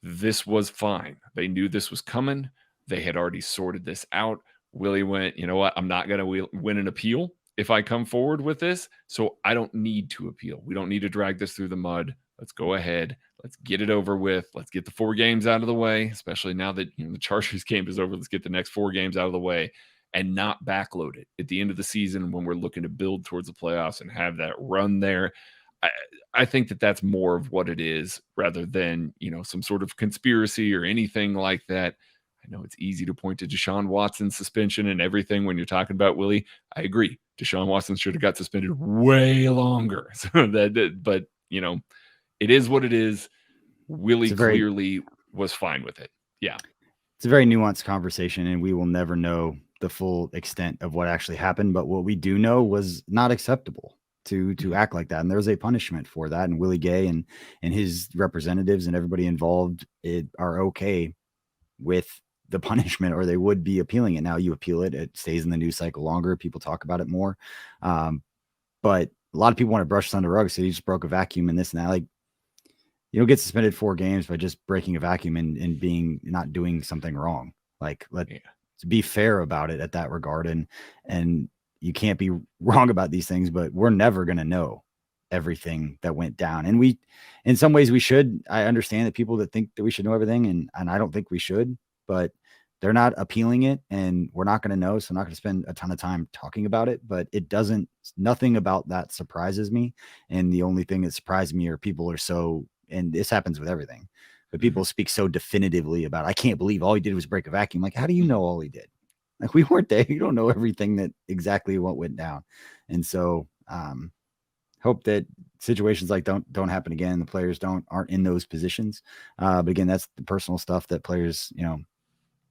this was fine. They knew this was coming. They had already sorted this out. Willie went, you know what? I'm not going to win an appeal. if I come forward with this, so I don't need to appeal. We don't need to drag this through the mud. Let's go ahead. Let's get it over with. Let's get the 4 games out of the way, especially now that the Chargers game is over. Let's get the next 4 games out of the way and not backload it at the end of the season when we're looking to build towards the playoffs and have that run there. I think that that's more of what it is rather than, some sort of conspiracy or anything like that. I know it's easy to point to Deshaun Watson's suspension and everything when you're talking about Willie. I agree. Deshaun Watson should have got suspended way longer. But it is what it is. Willie clearly was fine with it. Yeah. It's a very nuanced conversation, and we will never know the full extent of what actually happened. But what we do know was not acceptable to act like that. And there's a punishment for that. And Willie Gay and his representatives and everybody involved are okay with the punishment, or they would be appealing it. Now you appeal it, it stays in the news cycle longer. People talk about it more. But a lot of people want to brush this under the rug. So you just broke a vacuum and this and that. Like, you don't get suspended 4 games by just breaking a vacuum and being not doing something wrong. Like, let's be fair about it at that regard. And you can't be wrong about these things, but we're never going to know everything that went down. And we, in some ways we should. I understand that people that think that we should know everything, and I don't think we should, but they're not appealing it, and we're not going to know. So I'm not going to spend a ton of time talking about it, but nothing about that surprises me. And the only thing that surprised me are people are so, and this happens with everything, but people speak so definitively about, I can't believe all he did was break a vacuum. Like, how do you know all he did? Like, we weren't there. You don't know everything that exactly what went down. And so, hope that situations like don't happen again. The players aren't in those positions. But again, that's the personal stuff that players,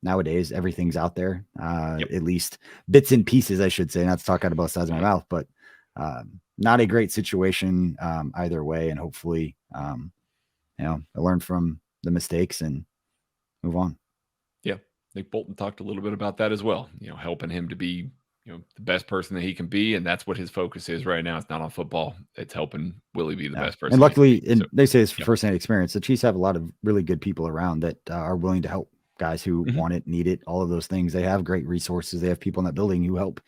nowadays, everything's out there, at least bits and pieces, I should say, not to talk out of both sides of my mouth, but not a great situation either way. And hopefully, I learn from the mistakes and move on. Yeah. Nick Bolton talked a little bit about that as well, helping him to be, the best person that he can be. And that's what his focus is right now. It's not on football. It's helping Willie be the best person. And luckily, they say it's firsthand experience. The Chiefs have a lot of really good people around that are willing to help guys who want it, need it, all of those things. They have great resources. They have people in that building who help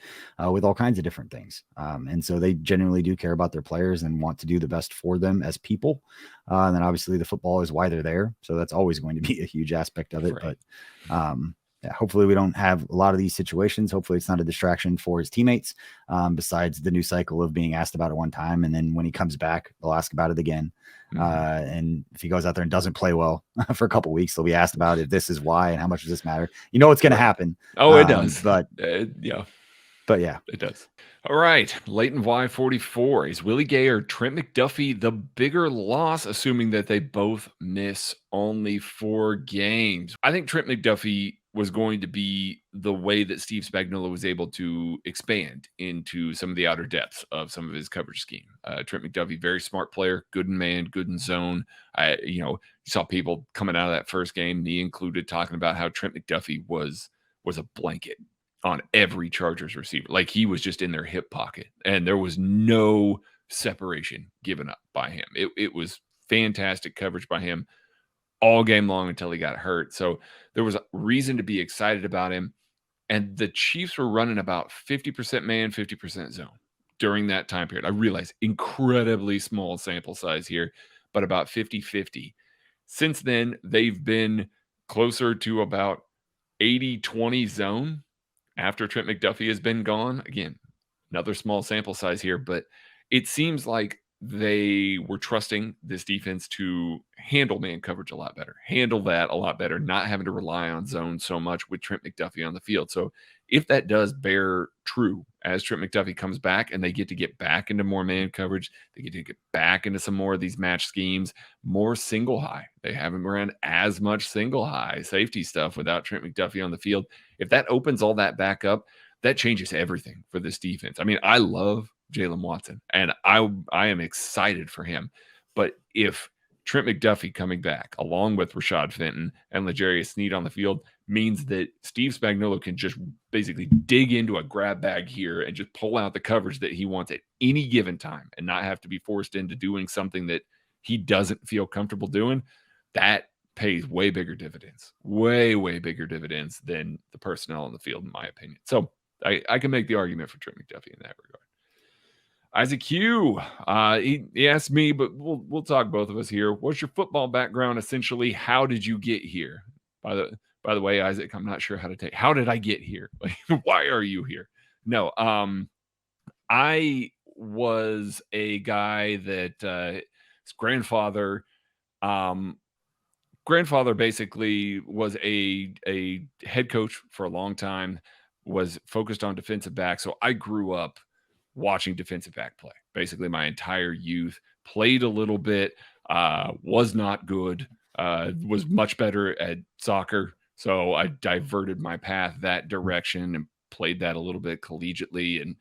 with all kinds of different things. And so they genuinely do care about their players and want to do the best for them as people. And then obviously the football is why they're there. So that's always going to be a huge aspect of it. Right. But hopefully we don't have a lot of these situations. Hopefully it's not a distraction for his teammates, besides the new cycle of being asked about it one time. And then when he comes back, they'll ask about it again. And if he goes out there and doesn't play well for a couple of weeks, they'll be asked about if this is why and how much does this matter. What's going to happen. Oh, it does. But yeah, it does. All right. Leighton Y44. Is Willie Gay or Trent McDuffie the bigger loss, assuming that they both miss only 4 games? I think Trent McDuffie was going to be the way that Steve Spagnuolo was able to expand into some of the outer depths of some of his coverage scheme. Trent McDuffie, very smart player, good in man, good in zone. You saw people coming out of that first game, me included, talking about how Trent McDuffie was a blanket on every Chargers receiver. Like, he was just in their hip pocket, and there was no separation given up by him. It was fantastic coverage by him all game long until he got hurt. So there was a reason to be excited about him. And the Chiefs were running about 50% man, 50% zone during that time period. I realize incredibly small sample size here, but about 50-50. Since then, they've been closer to about 80-20 zone after Trent McDuffie has been gone. Again, another small sample size here, but it seems like they were trusting this defense to handle man coverage a lot better, not having to rely on zone so much with Trent McDuffie on the field. So if that does bear true as Trent McDuffie comes back and they get to get back into more man coverage, they get to get back into some more of these match schemes, more single high. They haven't ran as much single high safety stuff without Trent McDuffie on the field. If that opens all that back up, that changes everything for this defense. I mean, I love Jalen Watson, and I am excited for him. But if Trent McDuffie coming back, along with Rashad Fenton and L'Jarius Sneed on the field, means that Steve Spagnuolo can just basically dig into a grab bag here and just pull out the coverage that he wants at any given time and not have to be forced into doing something that he doesn't feel comfortable doing, that pays way bigger dividends, way bigger dividends than the personnel on the field, in my opinion. So I can make the argument for Trent McDuffie in that regard. Isaac Hugh, he asked me, but we'll talk both of us here. What's your football background? Essentially, how did you get here? By the way, Isaac, I'm not sure how to take. How did I get here? Like, why are you here? No, I was a guy that his grandfather basically was a head coach for a long time, was focused on defensive back. So I grew up watching defensive back play basically my entire youth, played a little bit, was not good, was much better at soccer. So I diverted my path that direction and played that a little bit collegiately and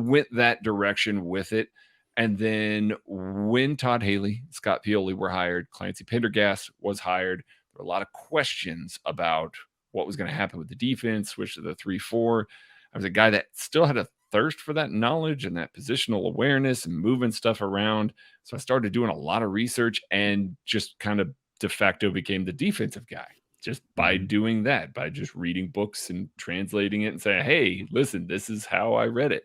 went that direction with it. And then when Todd Haley, Scott Pioli were hired, Clancy Pendergast was hired, there were a lot of questions about what was going to happen with the defense, switch to the 3-4. I was a guy that still had a thirst for that knowledge and that positional awareness and moving stuff around. So I started doing a lot of research and just kind of de facto became the defensive guy just by doing that, by just reading books and translating it and saying, hey, listen, this is how I read it.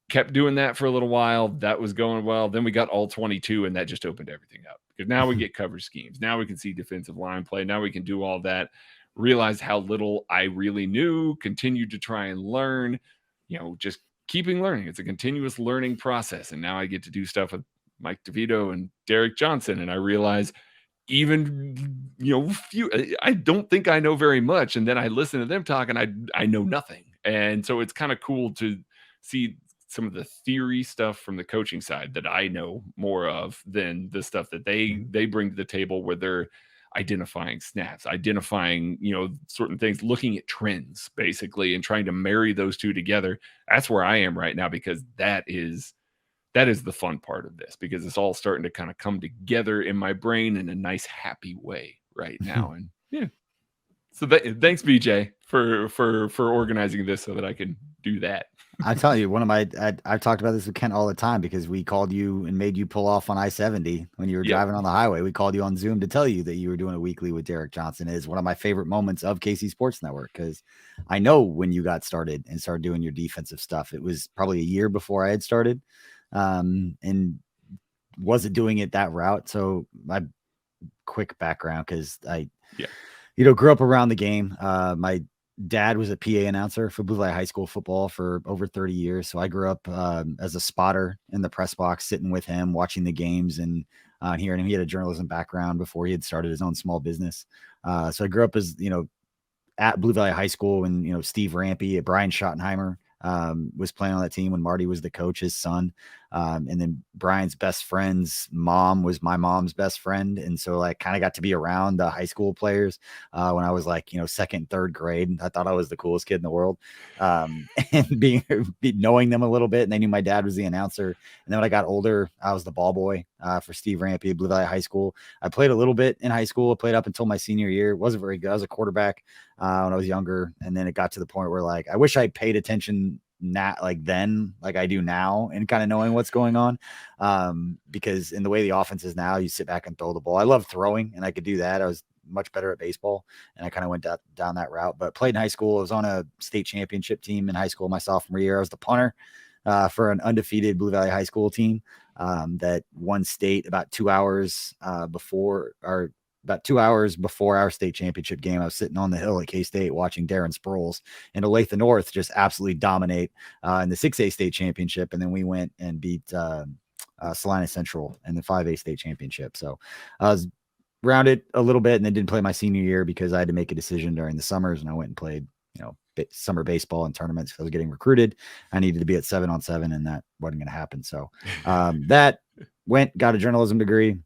Kept doing that for a little while. That was going well. Then we got all 22 and that just opened everything up because now we get cover schemes. Now we can see defensive line play. Now we can do all that. Realized how little I really knew, continued to try and learn, just keeping learning. It's a continuous learning process. And now I get to do stuff with Mike DeVito and Derek Johnson. And I realize even, I don't think I know very much. And then I listen to them talk and I know nothing. And so it's kind of cool to see some of the theory stuff from the coaching side that I know more of than the stuff that they bring to the table where they're identifying snaps, identifying, certain things, looking at trends basically and trying to marry those two together. That's where I am right now because that is the fun part of this because it's all starting to kind of come together in my brain in a nice, happy way right now. And yeah. So thanks, BJ, for organizing this so that I can do that. I tell you, I've talked about this with Kent all the time because we called you and made you pull off on I-70 when you were driving on the highway. We called you on Zoom to tell you that you were doing a weekly with Derek Johnson. It is one of my favorite moments of KC Sports Network because I know when you got started and started doing your defensive stuff, it was probably a year before I had started and wasn't doing it that route. So my quick background, because I grew up around the game. My dad was a PA announcer for Blue Light High School football for over 30 years. So I grew up as a spotter in the press box, sitting with him, watching the games and hearing him. He had a journalism background before he had started his own small business. So I grew up as, at Blue Valley High School when, Steve Rampy, Brian Schottenheimer was playing on that team when Marty was the coach, his son. And then Brian's best friend's mom was my mom's best friend. And so I kind of got to be around the high school players when I was second, third grade. I thought I was the coolest kid in the world. And knowing them a little bit. And they knew my dad was the announcer. And then when I got older, I was the ball boy for Steve Rampy at Blue Valley High School. I played a little bit in high school. I played up until my senior year. It wasn't very good. I was a quarterback when I was younger. And then it got to the point where I wish I paid attention not then like I do now and kind of knowing what's going on because in the way the offense is now, you sit back and throw the ball. I love throwing and I could do that. I was much better at baseball and I kind of went down that route, but played in high school. I was on a state championship team in high school my sophomore year. I was the punter for an undefeated Blue Valley High School team that won state about 2 hours before our state championship game. I was sitting on the hill at K-State watching Darren Sproles and Olathe North just absolutely dominate in the 6A state championship. And then we went and beat Salina Central in the 5A state championship. So I was rounded a little bit and then didn't play my senior year because I had to make a decision during the summers and I went and played, summer baseball and tournaments. I was getting recruited. I needed to be at 7-on-7 and that wasn't going to happen. So got a journalism degree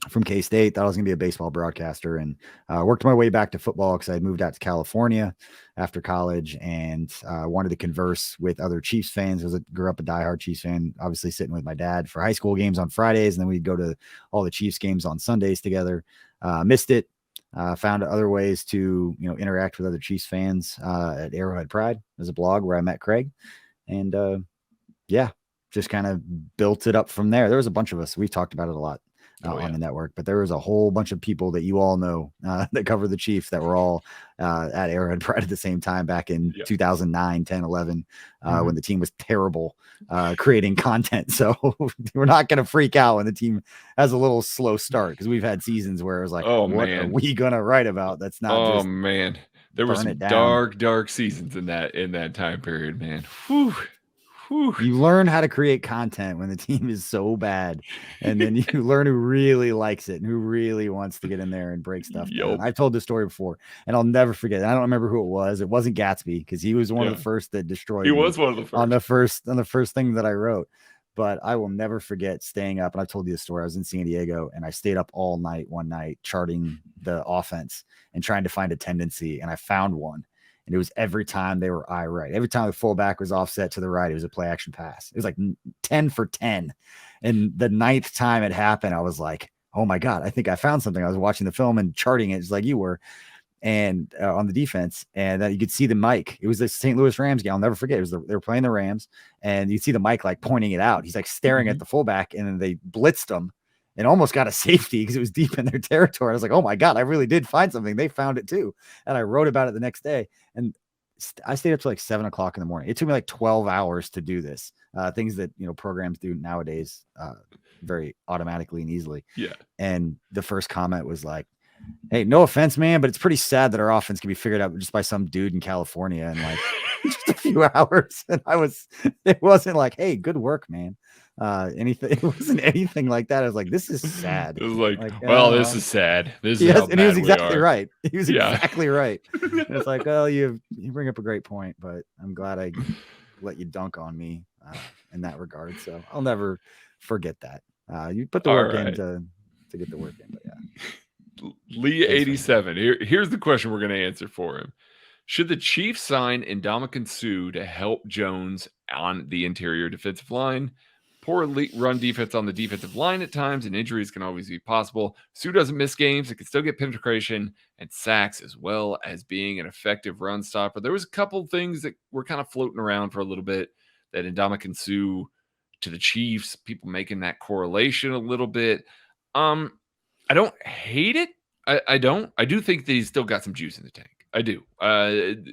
from K-State. Thought I was going to be a baseball broadcaster and worked my way back to football because I had moved out to California after college and wanted to converse with other Chiefs fans because I grew up a diehard Chiefs fan, obviously sitting with my dad for high school games on Fridays. And then we'd go to all the Chiefs games on Sundays together. Missed it. Found other ways to, interact with other Chiefs fans at Arrowhead Pride. There's a blog where I met Craig and just kind of built it up from there. There was a bunch of us. We've talked about it a lot. on the network. But there was a whole bunch of people that you all know that cover the Chiefs that were all at Arrowhead Pride at the same time back in 2009, 10, 11, when the team was terrible creating content. So we're not going to freak out when the team has a little slow start, because we've had seasons where it was like, what are we going to write about? That's not man. There were some dark seasons in that time period, man. Whew. You learn how to create content when the team is so bad, and then you learn who really likes it and who really wants to get in there and break stuff down. I've told this story before, and I'll never forget it. I don't remember who it was. It wasn't Gatsby, because he was one of the first that destroyed me. He was one of the first. on the first thing that I wrote. But I will never forget staying up, and I've told you the story. I was in San Diego, and I stayed up all night one night charting the offense and trying to find a tendency, and I found one. And it was every time they were eye right. Every time the fullback was offset to the right, it was a play action pass. It was like 10 for 10. And the 9th time it happened, I was like, oh my God, I think I found something. I was watching the film and charting it just like you were, and on the defense. And then you could see the mic. It was the St. Louis Rams game. I'll never forget. It was they were playing the Rams, and you see the mic like pointing it out. He's like staring at the fullback, and then they blitzed him and almost got a safety because it was deep in their territory. I was like, oh my God, I really did find something. They found it too. And I wrote about it the next day. And I stayed up to like 7 o'clock in the morning. It took me like 12 hours to do this. Things that, programs do nowadays very automatically and easily. Yeah. And the first comment was like, hey, no offense, man, but it's pretty sad that our offense can be figured out just by some dude in California in like just a few hours. And it wasn't like, hey, good work, man. It wasn't anything like that. I was like, this is sad. It was like well, this is sad. This is and he was exactly right. He was exactly right. And it's like, well, you bring up a great point, but I'm glad I let you dunk on me in that regard. So I'll never forget that. You put the work in to get the work in, but yeah. Lee 87. Here's the question we're going to answer for him. Should the Chiefs sign Ndamukong Suh to help Jones on the interior defensive line? Poor run defense on the defensive line at times, and injuries can always be possible. Suh doesn't miss games. It can still get penetration and sacks, as well as being an effective run stopper. There was a couple things that were kind of floating around for a little bit, that Ndamukong Suh to the Chiefs, people making that correlation a little bit. I don't hate it. I don't. I do think that he's still got some juice in the tank. I do. BJ,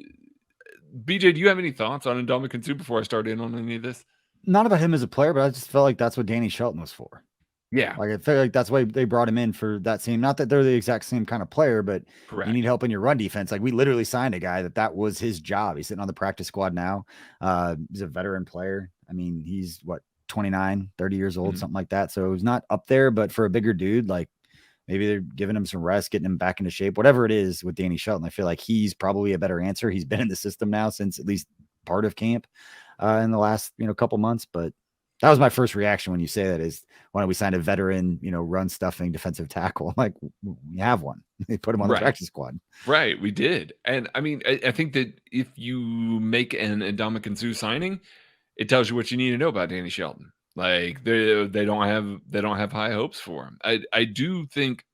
do you have any thoughts on Ndamukong Suh before I start in on any of this? Not about him as a player, but I just felt like that's what Danny Shelton was for. Yeah. Like I feel like that's why they brought him in, for that same, not that they're the exact same kind of player, but you need help in your run defense. Like we literally signed a guy that was his job. He's sitting on the practice squad now. He's a veteran player. I mean, he's 29, 30 years old, something like that. So he's not up there, but for a bigger dude, like maybe they're giving him some rest, getting him back into shape, whatever it is with Danny Shelton. I feel like he's probably a better answer. He's been in the system now since at least part of camp in the last, couple months. But that was my first reaction when you say that, is why don't we sign a veteran, run stuffing defensive tackle? I'm like, we have one. They put him on the practice squad. Right. We did. And I mean, I think that if you make an Ndamukong Suh signing, it tells you what you need to know about Danny Shelton. Like they don't have high hopes for him. I do think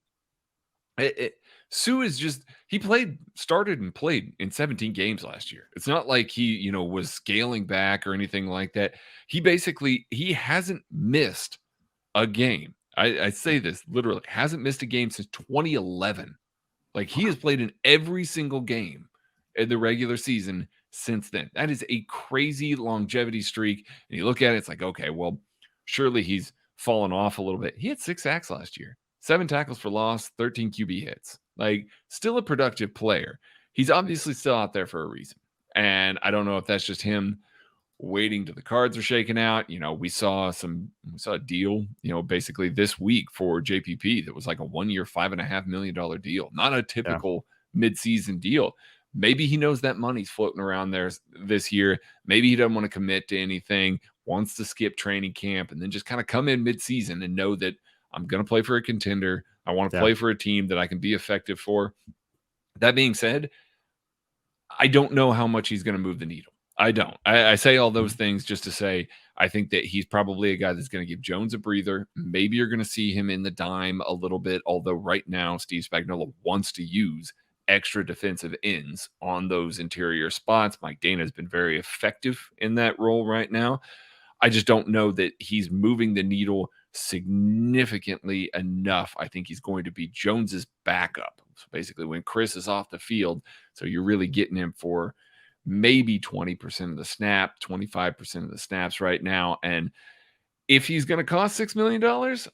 Suh is just, he started and played in 17 games last year. It's not like he, was scaling back or anything like that. He hasn't missed a game. I say this literally, hasn't missed a game since 2011. Like he has played in every single game in the regular season since then. That is a crazy longevity streak. And you look at it, it's like, okay, well, surely he's fallen off a little bit. He had 6 sacks last year, 7 tackles for loss, 13 QB hits. Like, still a productive player. He's obviously still out there for a reason. And I don't know if that's just him waiting till the cards are shaken out. We saw a deal, basically this week for JPP that was like a 1-year, $5.5 million deal. Not a typical midseason deal. Maybe he knows that money's floating around there this year. Maybe he doesn't want to commit to anything, wants to skip training camp, and then just kind of come in midseason and know that I'm going to play for a contender. I want to play for a team that I can be effective for. That being said, I don't know how much he's going to move the needle. I don't. I say all those things just to say I think that he's probably a guy that's going to give Jones a breather. Maybe you're going to see him in the dime a little bit, although right now Steve Spagnuolo wants to use extra defensive ends on those interior spots. Mike Dana has been very effective in that role right now. I just don't know that he's moving the needle significantly enough. I think he's going to be Jones's backup. So basically when Chris is off the field, so you're really getting him for maybe 20% of the snap, 25% of the snaps right now. And if he's going to cost $6 million,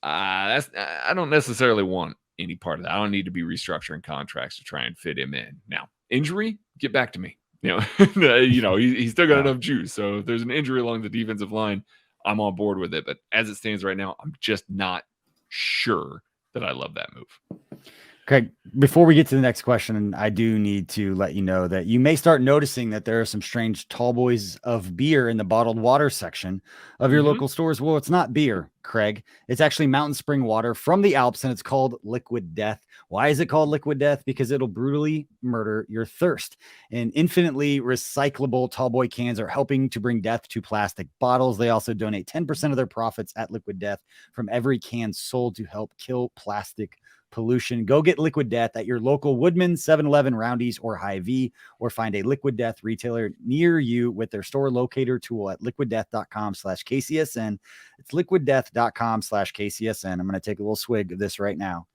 I don't necessarily want any part of that. I don't need to be restructuring contracts to try and fit him in. Now, injury, get back to me. He's still got enough juice. So if there's an injury along the defensive line, I'm on board with it. But as it stands right now, I'm just not sure that I love that move. Craig, before we get to the next question, I do need to let you know that you may start noticing that there are some strange tall boys of beer in the bottled water section of your local stores. Well, it's not beer, Craig. It's actually mountain spring water from the Alps, and it's called Liquid Death. Why is it called Liquid Death? Because it'll brutally murder your thirst. And infinitely recyclable tall boy cans are helping to bring death to plastic bottles. They also donate 10% of their profits at Liquid Death from every can sold to help kill plastic pollution. Go get Liquid Death at your local Woodman, 7-Eleven, Roundy's, or Hy-Vee, or find a Liquid Death retailer near you with their store locator tool at liquiddeath.com/KCSN. It's liquiddeath.com/KCSN. I'm going to take a little swig of this right now.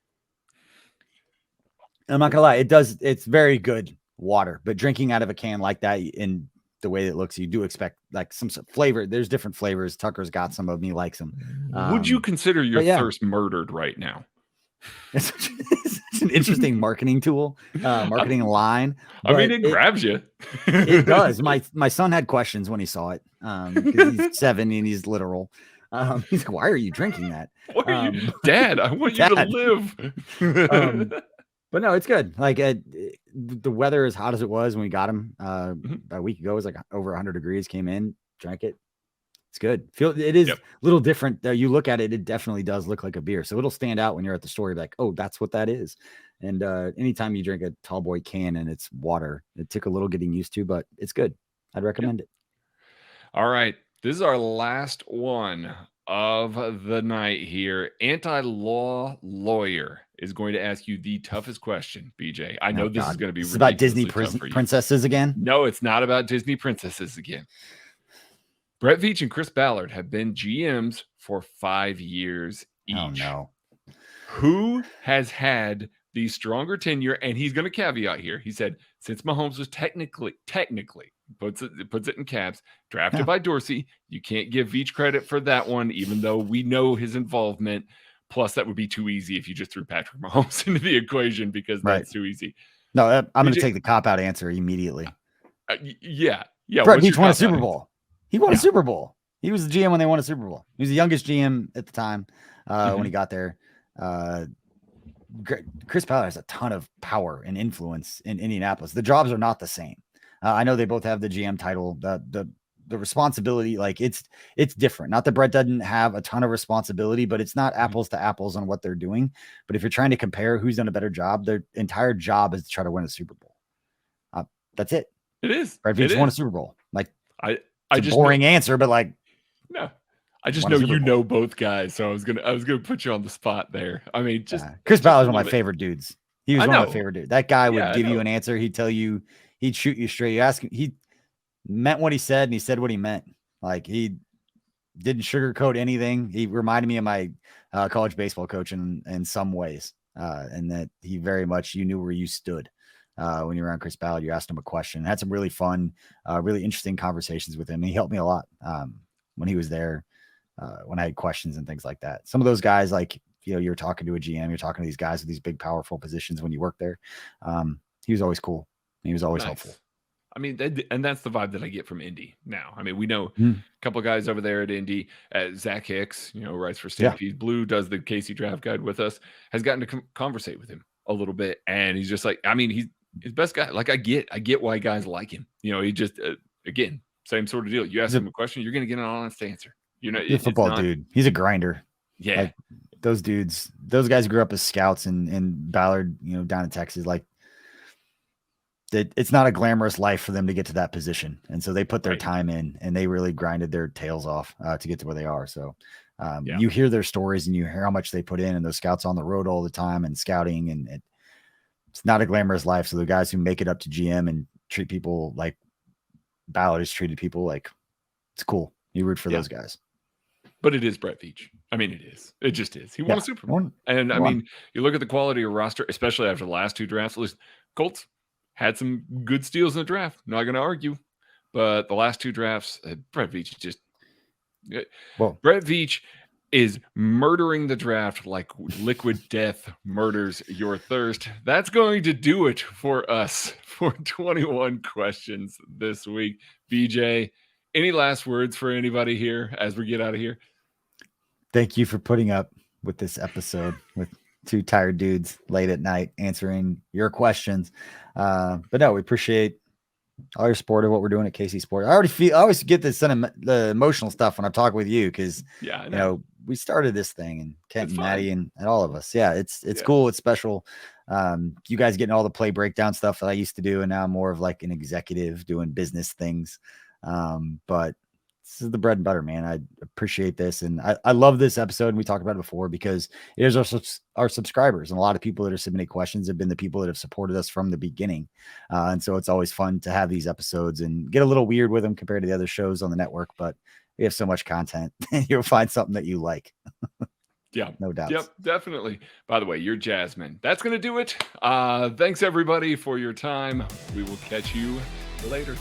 I'm not gonna lie, it's very good water, but drinking out of a can like that in the way it looks, you do expect like some flavor. There's different flavors. Tucker's got some of them. He likes them. Would you consider your thirst murdered right now? It's an interesting marketing tool, marketing line. I mean, it grabs you. It does. My son had questions when he saw it because he's 7 and he's literal. He's like, why are you drinking that? Dad, I want you to live. But no, it's good. Like the weather as hot as it was when we got him about a week ago, it was like over 100 degrees, came in, drank it. It's good. It is a little different. You look at it, it definitely does look like a beer. So it'll stand out when you're at the store. You're like, oh, that's what that is. And anytime you drink a tall boy can and it's water, it took a little getting used to, but it's good. I'd recommend it. All right. This is our last one of the night here. Anti-law lawyer is going to ask you the toughest question, BJ. I know this is going to be about Disney princesses again. No, it's not about Disney princesses again. Brett Veach and Chris Ballard have been GMs for 5 years each. Oh, no. Who has had the stronger tenure? And he's going to caveat here. He said, since Mahomes was technically, puts it in caps, drafted by Dorsey, you can't give Veach credit for that one, even though we know his involvement. Plus, that would be too easy if you just threw Patrick Mahomes into the equation because that's too easy. No, I'm going to take the cop-out answer immediately. Yeah. Brett Veach won a Super Bowl. He won a Super Bowl. He was the GM when they won a Super Bowl. He was the youngest GM at the time when he got there. Chris Ballard has a ton of power and influence in Indianapolis. The jobs are not the same. I know they both have the GM title. The responsibility, like it's different. Not that Brett doesn't have a ton of responsibility, but it's not apples to apples on what they're doing. But if you're trying to compare who's done a better job, their entire job is to try to win a Super Bowl. That's it. It is. Brett Veach won a Super Bowl. Like I just boring answer, but like no. I just know you know both guys, so I was gonna put you on the spot there. I mean, Chris Ballard was one of my favorite dudes. He was one of my favorite dudes. That guy would give you an answer. He'd tell you. He'd shoot you straight. You ask him. He meant what he said, and he said what he meant. Like he didn't sugarcoat anything. He reminded me of my college baseball coach in some ways, and that he very much you knew where you stood. When you were around Chris Ballard, you asked him a question. Had some really fun, really interesting conversations with him. And he helped me a lot when he was there, when I had questions and things like that. Some of those guys, like, you're talking to a GM, you're talking to these guys with these big, powerful positions when you work there. He was always cool. He was always helpful. I mean, and that's the vibe that I get from Indy now. I mean, we know a couple of guys over there at Indy. Zach Hicks, writes for Stampede Blue, does the KC draft guide with us, has gotten to conversate with him a little bit. And he's just like, I mean, he's his best guy. Like I get why guys like him. He just, again, same sort of deal. You ask him a question, you're going to get an honest answer. He's a football dude. He's a grinder. Yeah. Like, those guys grew up as scouts and Ballard, down in Texas. Like, it's not a glamorous life for them to get to that position. And so they put their time in and they really grinded their tails off to get to where they are. So you hear their stories and you hear how much they put in, and those scouts on the road all the time and scouting, and it's not a glamorous life. So the guys who make it up to GM and treat people like Ballard has treated people, like, it's cool. You root for those guys. But it is Brett Veach. I mean, it is. It just is. He won a Super Bowl. Won. And I Won. mean, you look at the quality of roster, especially after the last two drafts. At least Colts had some good steals in the draft. Not going to argue. But the last two drafts, Brett Veach just Brett Veach is murdering the draft like liquid death murders your thirst. That's going to do it for us for 21 questions this week. BJ, any last words for anybody here as we get out of here? Thank you for putting up with this episode with two tired dudes late at night answering your questions. But no, we appreciate all your support of what we're doing at KC Sport. I always get the emotional stuff when I'm talking with you because you know we started this thing and Kent and Maddie and all of us. Yeah, it's cool. It's special. You guys getting all the play breakdown stuff that I used to do, and now I'm more of like an executive doing business things. But this is the bread and butter, man. I appreciate this. And I love this episode. And we talked about it before because it is our subscribers. And a lot of people that are submitting questions have been the people that have supported us from the beginning. And so it's always fun to have these episodes and get a little weird with them compared to the other shows on the network. But we have so much content and you'll find something that you like. Yeah, no doubt. Yep, definitely. By the way, you're Jasmine. That's going to do it. Thanks everybody for your time. We will catch you later.